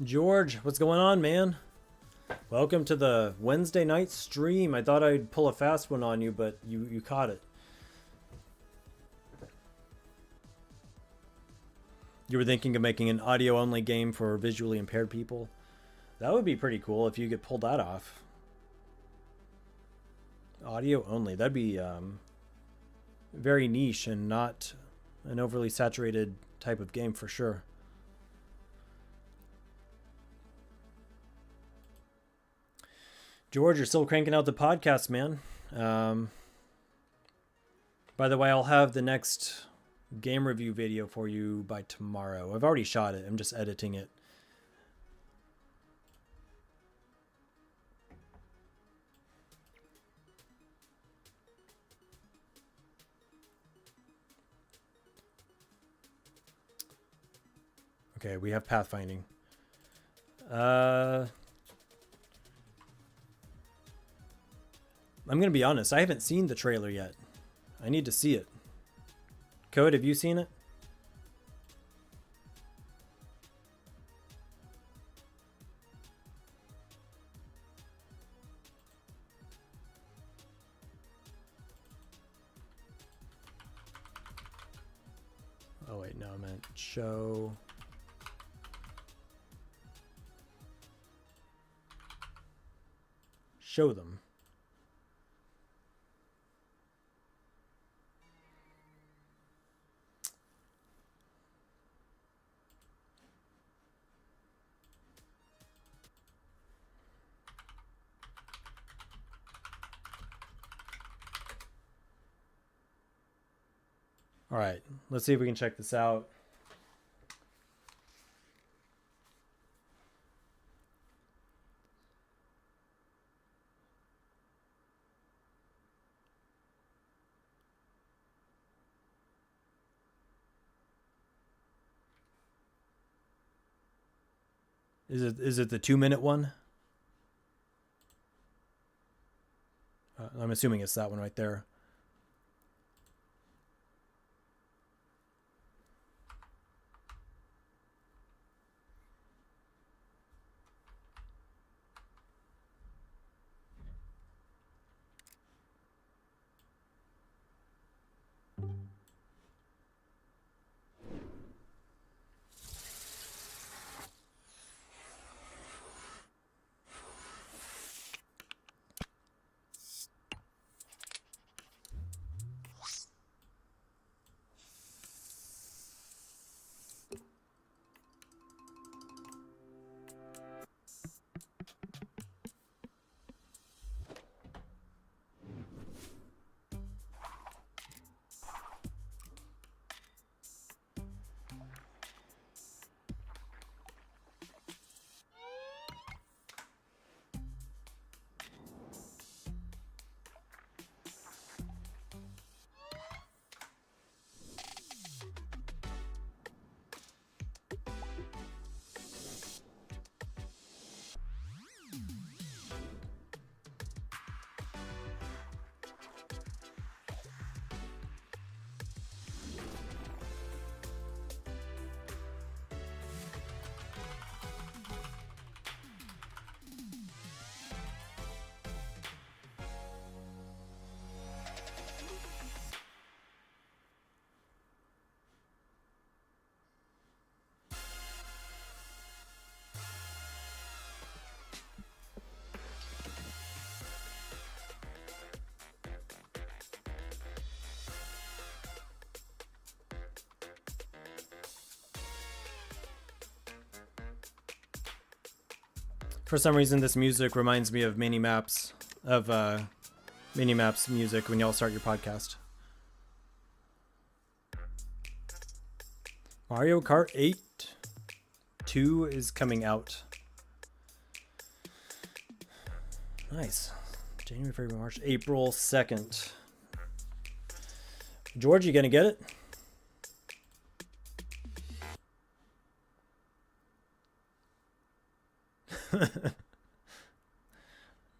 George, what's going on, man? Welcome to the Wednesday night stream. I thought I'd pull a fast one on you, but you caught it. You were thinking of making an audio-only game for visually impaired people? That would be pretty cool if you could pull that off. Audio only. That'd be very niche and not an overly saturated type of game for sure. George, you're still cranking out the podcast, man. By the way, I'll have the next game review video for you by tomorrow. I've already shot it. I'm just editing it. Okay, we have pathfinding. I'm going to be honest, I haven't seen the trailer yet. I need to see it. Code, have you seen it? Oh wait, no, I meant show. Show them. All right, let's see if we can check this out. Is it the 2-minute one? I'm assuming it's that one right there. For some reason, this music reminds me of Minimaps music when y'all start your podcast. Mario Kart 8 2 is coming out. Nice. January, February, March, April 2nd. George, you gonna get it?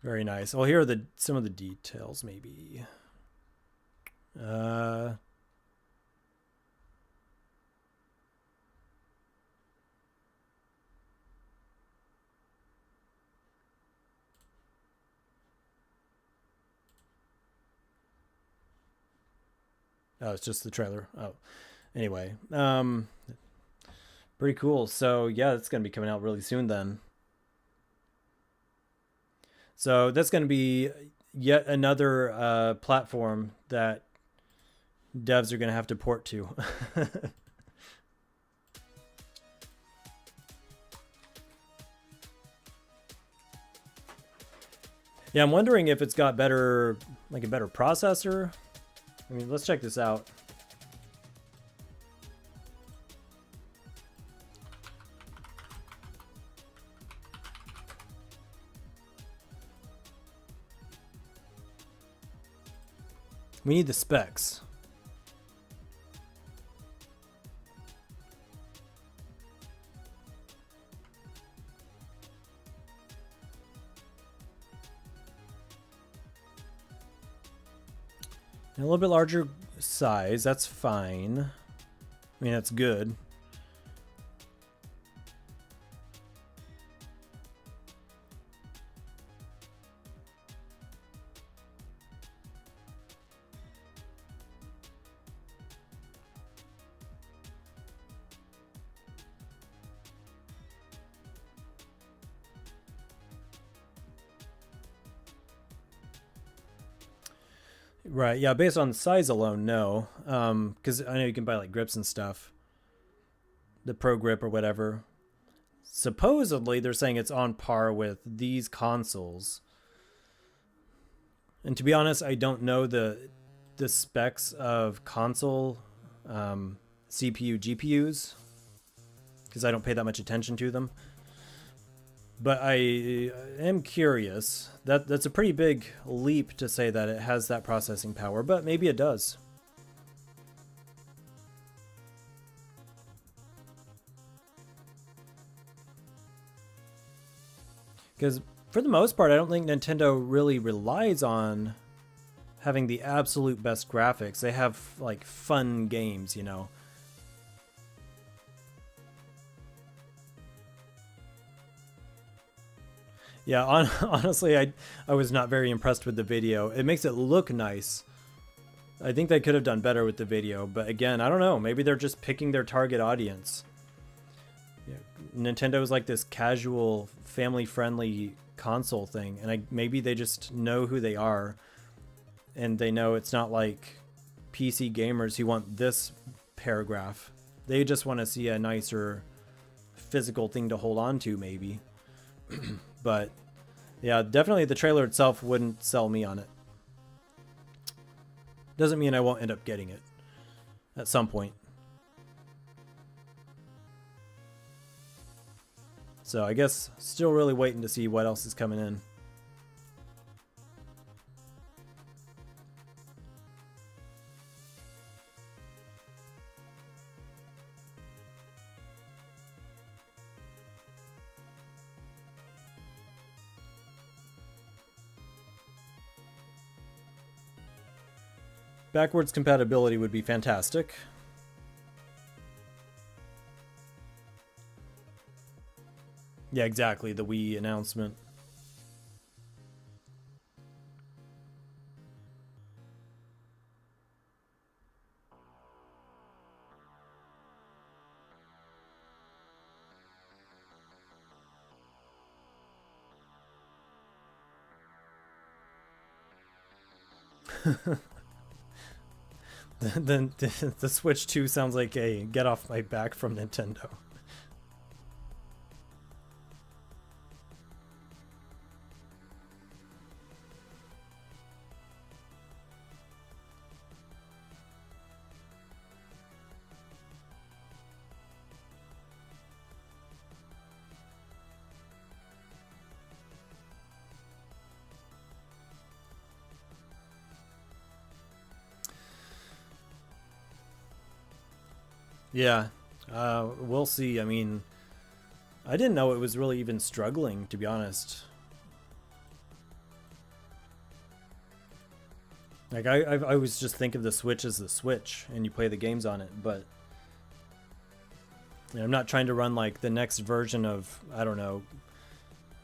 Very nice. Well, here are some of the details, maybe. Oh, it's just the trailer. Oh, anyway, pretty cool. So yeah, it's gonna be coming out really soon then. So that's going to be yet another platform that devs are going to have to port to. Yeah, I'm wondering if it's got better, like a better processor. I mean, let's check this out. We need the specs. And a little bit larger size, that's fine. I mean, that's good. Right, yeah, based on size alone, no. Because I know you can buy like grips and stuff. The Pro Grip or whatever. Supposedly, they're saying it's on par with these consoles. And to be honest, I don't know the specs of console CPU, GPUs. Because I don't pay that much attention to them. But I am curious. That's a pretty big leap to say that it has that processing power, but maybe it does. Because for the most part, I don't think Nintendo really relies on having the absolute best graphics. They have like fun games, you know. Yeah, honestly, I was not very impressed with the video. It makes it look nice. I think they could have done better with the video, but again, I don't know. Maybe they're just picking their target audience. Yeah, Nintendo is like this casual, family-friendly console thing, and maybe they just know who they are, and they know it's not like PC gamers who want this paragraph. They just want to see a nicer physical thing to hold on to, maybe. But yeah, definitely the trailer itself wouldn't sell me on it. Doesn't mean I won't end up getting it at some point. So I guess still really waiting to see what else is coming in. Backwards compatibility would be fantastic. Yeah, exactly. The Wii announcement. Then the Switch 2 sounds like a get off my back from Nintendo. Yeah, we'll see. I mean, I didn't know it was really even struggling, to be honest. Like, I always just think of the Switch as the Switch, and you play the games on it, but I'm not trying to run, like, the next version of, I don't know,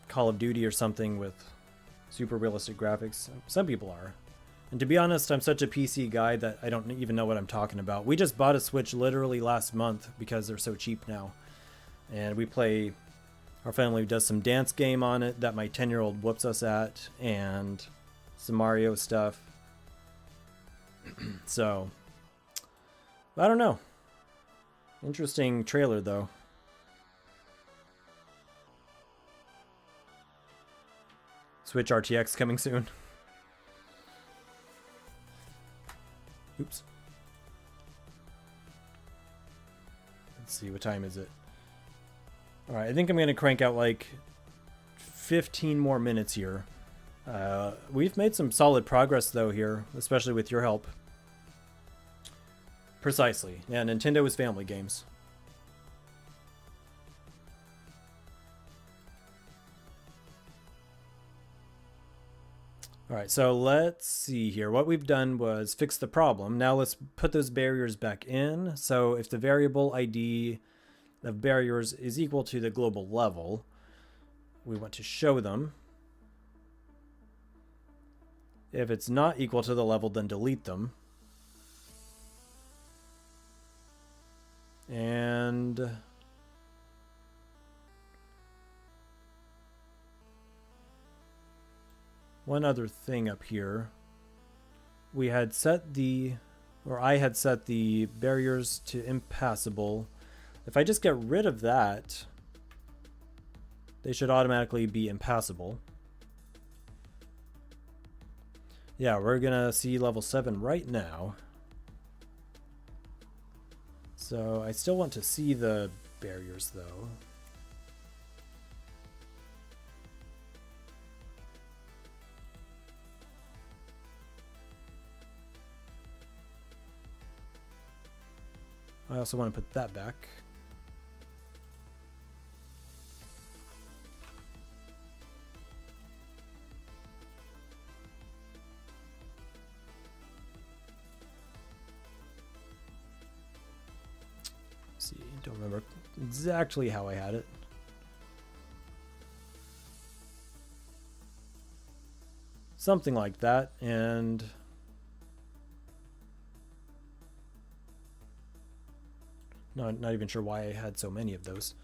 Call of Duty or something with super realistic graphics. Some people are. And to be honest, I'm such a PC guy that I don't even know what I'm talking about. We just bought a Switch literally last month because they're so cheap now. And we play, our family does some dance game on it that my 10-year-old whoops us at, and some Mario stuff. So, I don't know. Interesting trailer, though. Switch RTX coming soon. Oops. Let's see, what time is it? Alright, I think I'm going to crank out like 15 more minutes here. We've made some solid progress, though, here, especially with your help. Precisely. Yeah, Nintendo is family games. Alright, so let's see here. What we've done was fix the problem. Now let's put those barriers back in. So if the variable ID of barriers is equal to the global level, we want to show them. If it's not equal to the level, then delete them. And one other thing up here. We had set the, or I had set the barriers to impassable. If I just get rid of that, they should automatically be impassable. Yeah, we're gonna see level 7 right now. So I still want to see the barriers, though. I also want to put that back. See, don't remember exactly how I had it. Something like that, and not even sure why I had so many of those.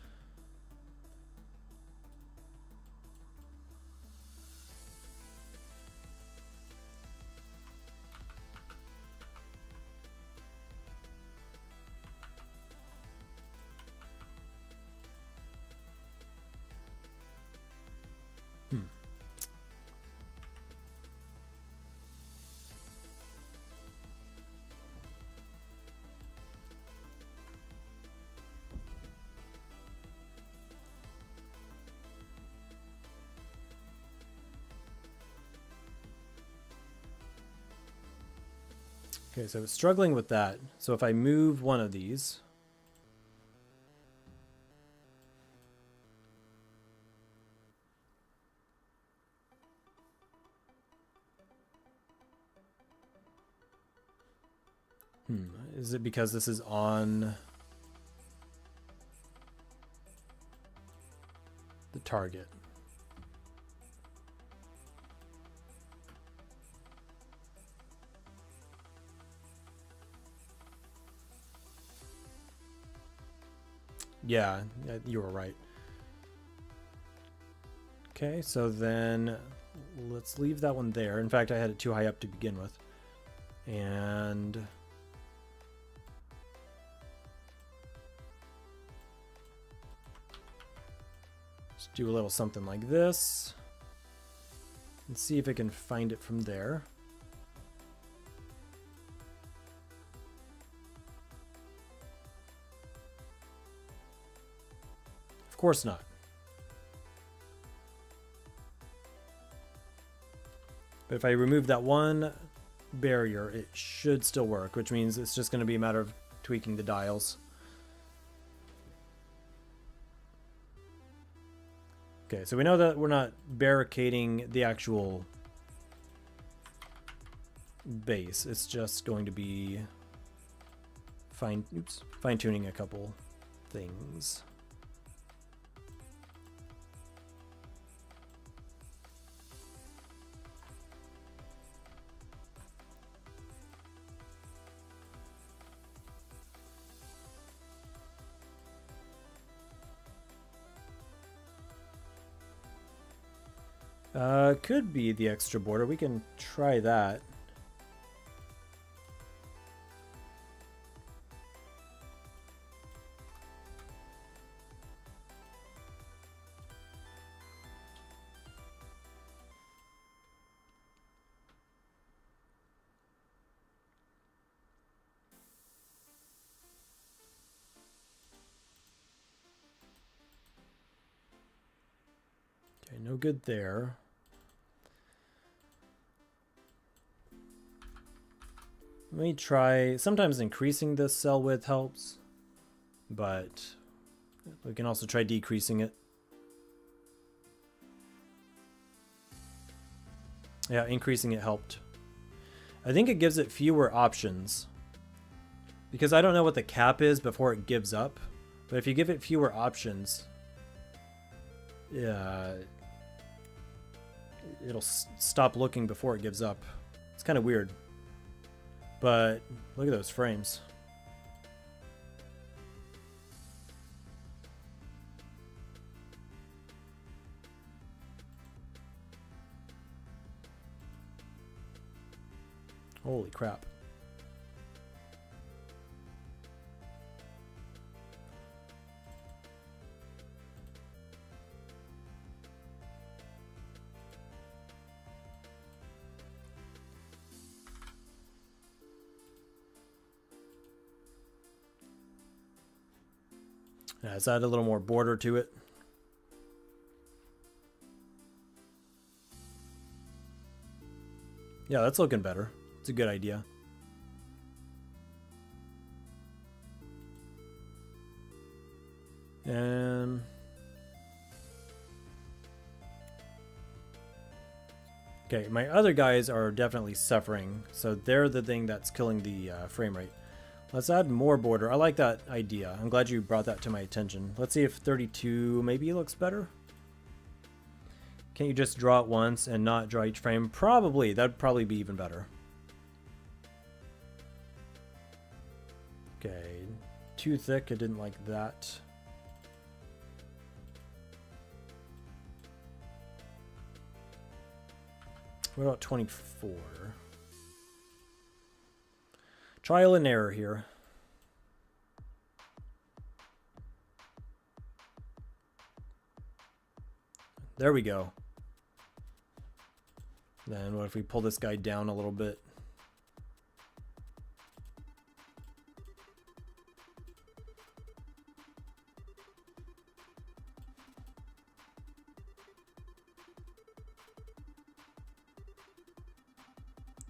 Okay, so it's struggling with that. So if I move one of these, is it because this is on the target? Yeah, you were right. Okay, so then let's leave that one there. In fact, I had it too high up to begin with. And let's do a little something like this. And see if I can find it from there. Of course not. But if I remove that one barrier, it should still work, which means it's just going to be a matter of tweaking the dials. Okay, so we know that we're not barricading the actual base. It's just going to be fine-tuning a couple things. Could be the extra border. We can try that. Okay, no good there. Let me try, sometimes increasing the cell width helps, but we can also try decreasing it. Yeah, increasing it helped. I think it gives it fewer options, because I don't know what the cap is before it gives up, but if you give it fewer options, yeah, it'll stop looking before it gives up. It's kind of weird. But look at those frames. Holy crap. Yeah, let's add a little more border to it. Yeah, that's looking better. It's a good idea. And okay, my other guys are definitely suffering, so they're the thing that's killing the frame rate. Let's add more border. I like that idea. I'm glad you brought that to my attention. Let's see if 32 maybe looks better. Can't you just draw it once and not draw each frame? Probably. That'd probably be even better. Okay. Too thick. I didn't like that. What about 24? Trial and error here. There we go. Then what if we pull this guy down a little bit?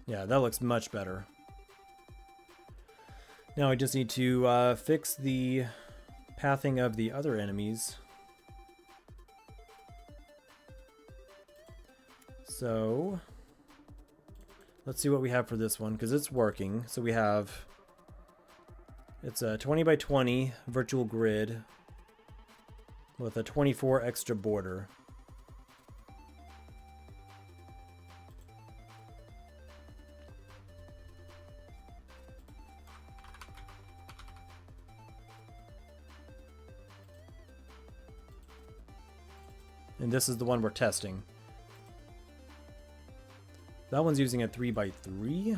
Yeah, that looks much better. Now I just need to fix the pathing of the other enemies. So let's see what we have for this one, because it's working. So we have, it's a 20 by 20 virtual grid with a 24 extra border. And this is the one we're testing. That one's using a 3 by 3.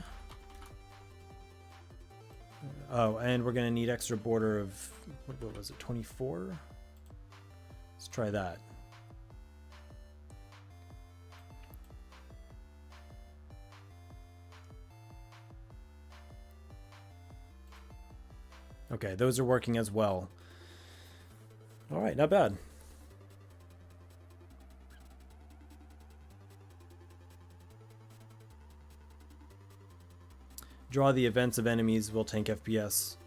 Oh, and we're gonna need extra border of, what was it, 24? Let's try that. Okay, those are working as well. All right, not bad. Draw the events of enemies will tank FPS.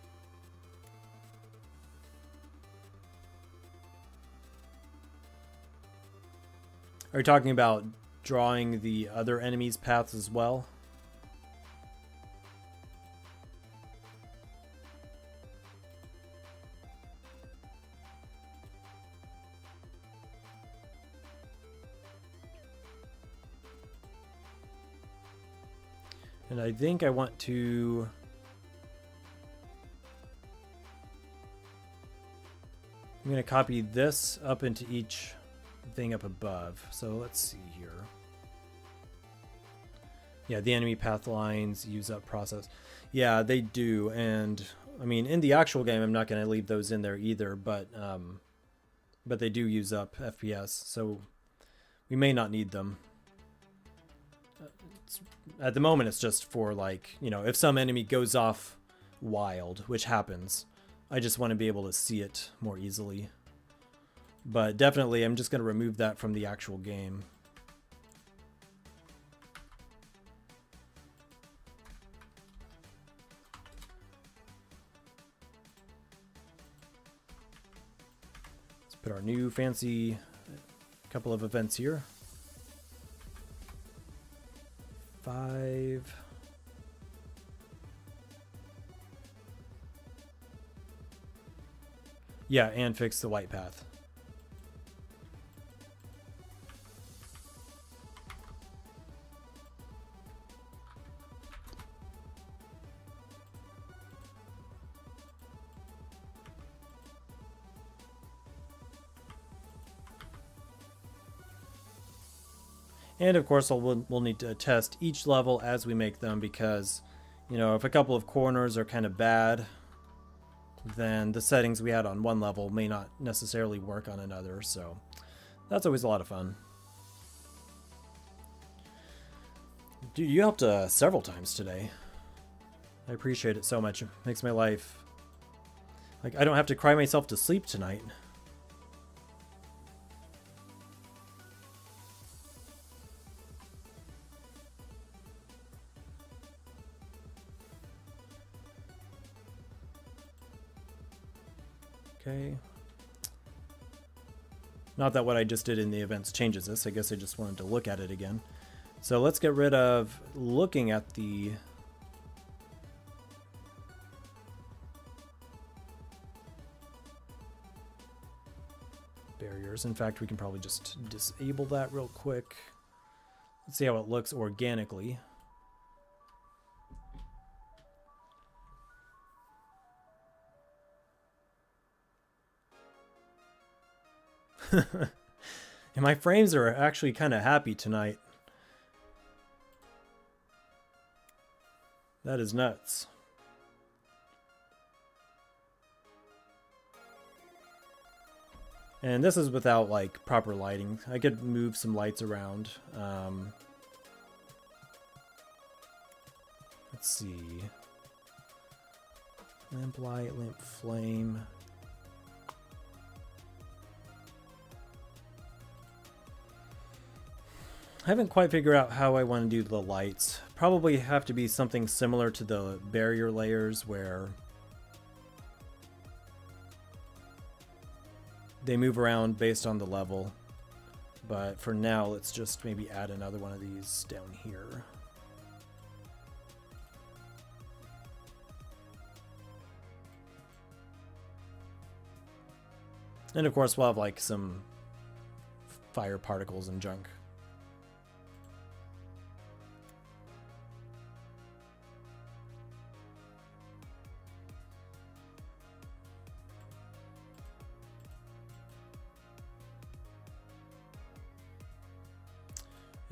Are you talking about drawing the other enemies' paths as well? And I think I want to... I'm going to copy this up into each thing up above. So let's see here. Yeah, the enemy path lines, use up process. Yeah, they do. And I mean, in the actual game, I'm not going to leave those in there either, but they do use up FPS. So we may not need them. At the moment, it's just for, like, you know, if some enemy goes off wild, which happens, I just want to be able to see it more easily. But definitely, I'm just going to remove that from the actual game. Let's put our new fancy couple of events here. 5. Yeah, and fix the white path. And of course, we'll need to test each level as we make them, because, you know, if a couple of corners are kind of bad, then the settings we had on one level may not necessarily work on another. So that's always a lot of fun. Dude, you helped several times today. I appreciate it so much. It makes my life... like, I don't have to cry myself to sleep tonight. Okay. Not that what I just did in the events changes this. I guess I just wanted to look at it again. So let's get rid of looking at the... barriers. In fact, we can probably just disable that real quick. Let's see how it looks organically. And my frames are actually kind of happy tonight. That is nuts. And this is without, like, proper lighting. I could move some lights around. Let's see. Lamp light, lamp flame. I haven't quite figured out how I want to do the lights. Probably have to be something similar to the barrier layers, where they move around based on the level. But for now, let's just maybe add another one of these down here. And of course, we'll have, like, some fire particles and junk.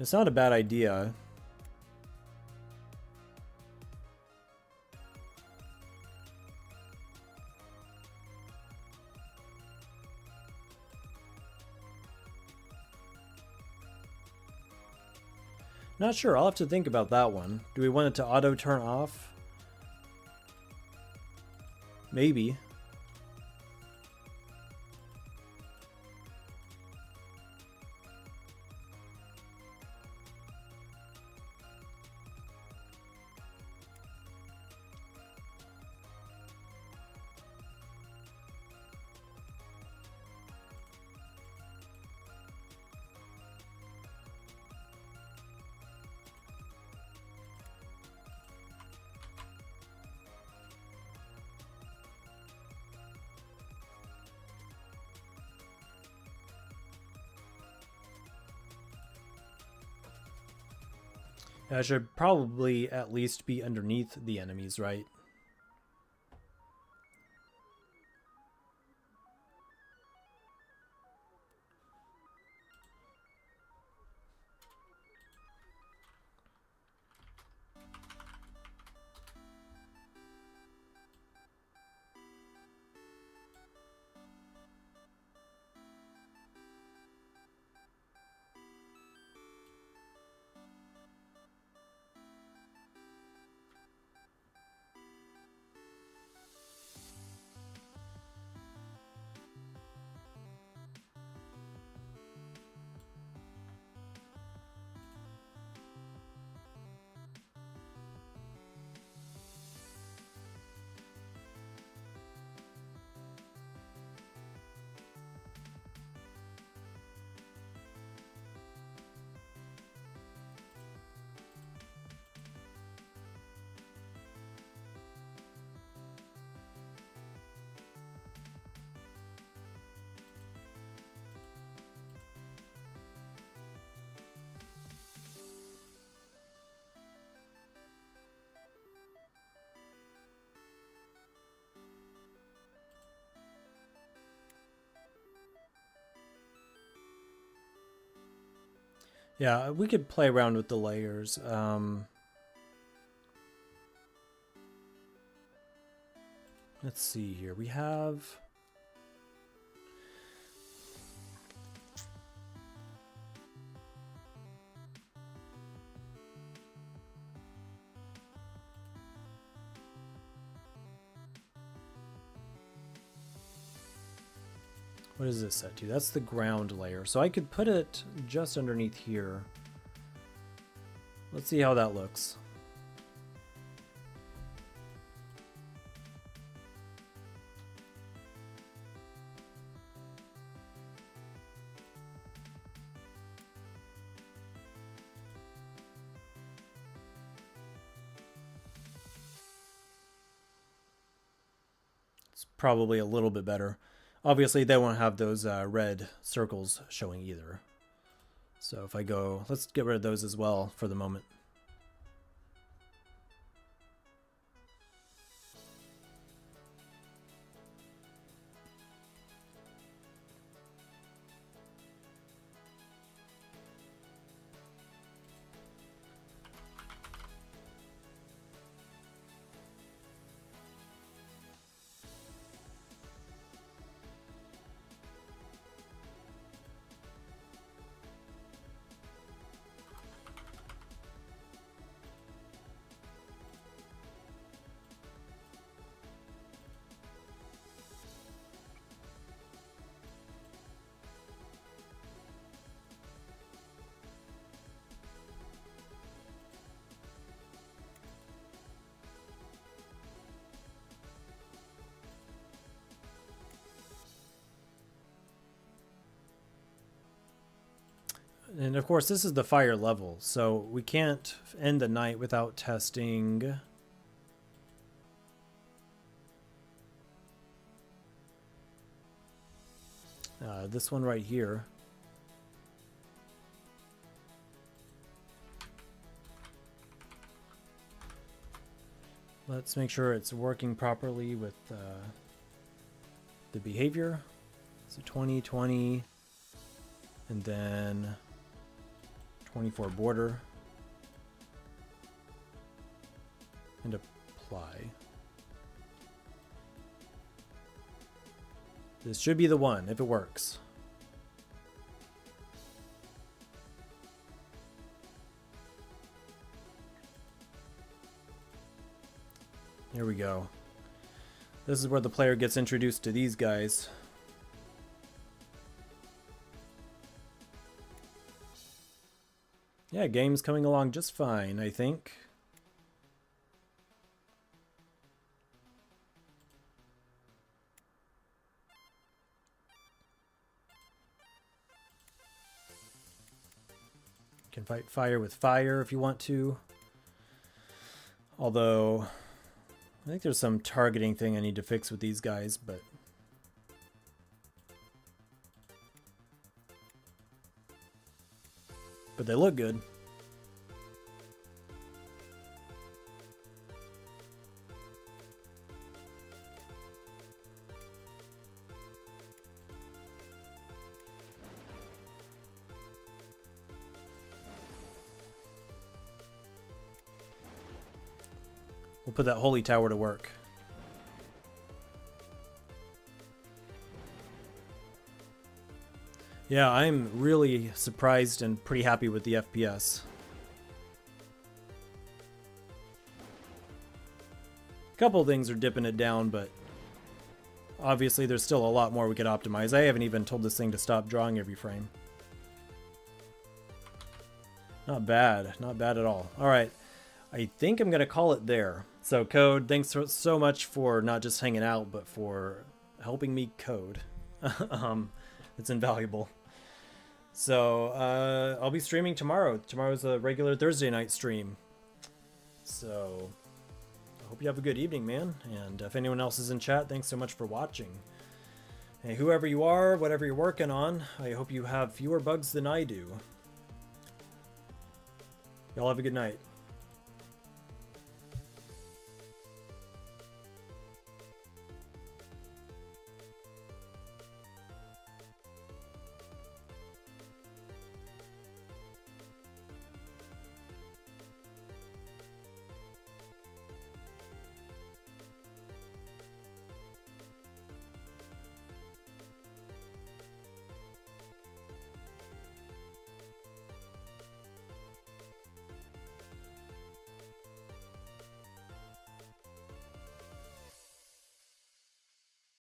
It's not a bad idea. Not sure. I'll have to think about that one. Do we want it to auto turn off? Maybe. I should probably at least be underneath the enemies, right? Yeah, we could play around with the layers. Let's see here. We have... What is this set to? That's the ground layer. So I could put it just underneath here. Let's see how that looks. It's probably a little bit better. Obviously, they won't have those red circles showing either. So if I go, let's get rid of those as well for the moment. And of course, this is the fire level, so we can't end the night without testing this one right here. Let's make sure it's working properly with the behavior. So 20, 20, and then 24 border, and apply. This should be the one if it works. Here we go. This is where the player gets introduced to these guys. Yeah, game's coming along just fine, I think. You can fight fire with fire if you want to. Although, I think there's some targeting thing I need to fix with these guys, but... But they look good. We'll put that holy tower to work. Yeah, I'm really surprised and pretty happy with the FPS. A couple things are dipping it down, but obviously there's still a lot more we could optimize. I haven't even told this thing to stop drawing every frame. Not bad. Not bad at all. All right. I think I'm going to call it there. So Code, thanks so much for not just hanging out, but for helping me code. It's invaluable. So I'll be streaming tomorrow. Tomorrow's a regular Thursday night stream. So I hope you have a good evening, man. And if anyone else is in chat, thanks so much for watching. Hey, whoever you are, whatever you're working on, I hope you have fewer bugs than I do. Y'all have a good night.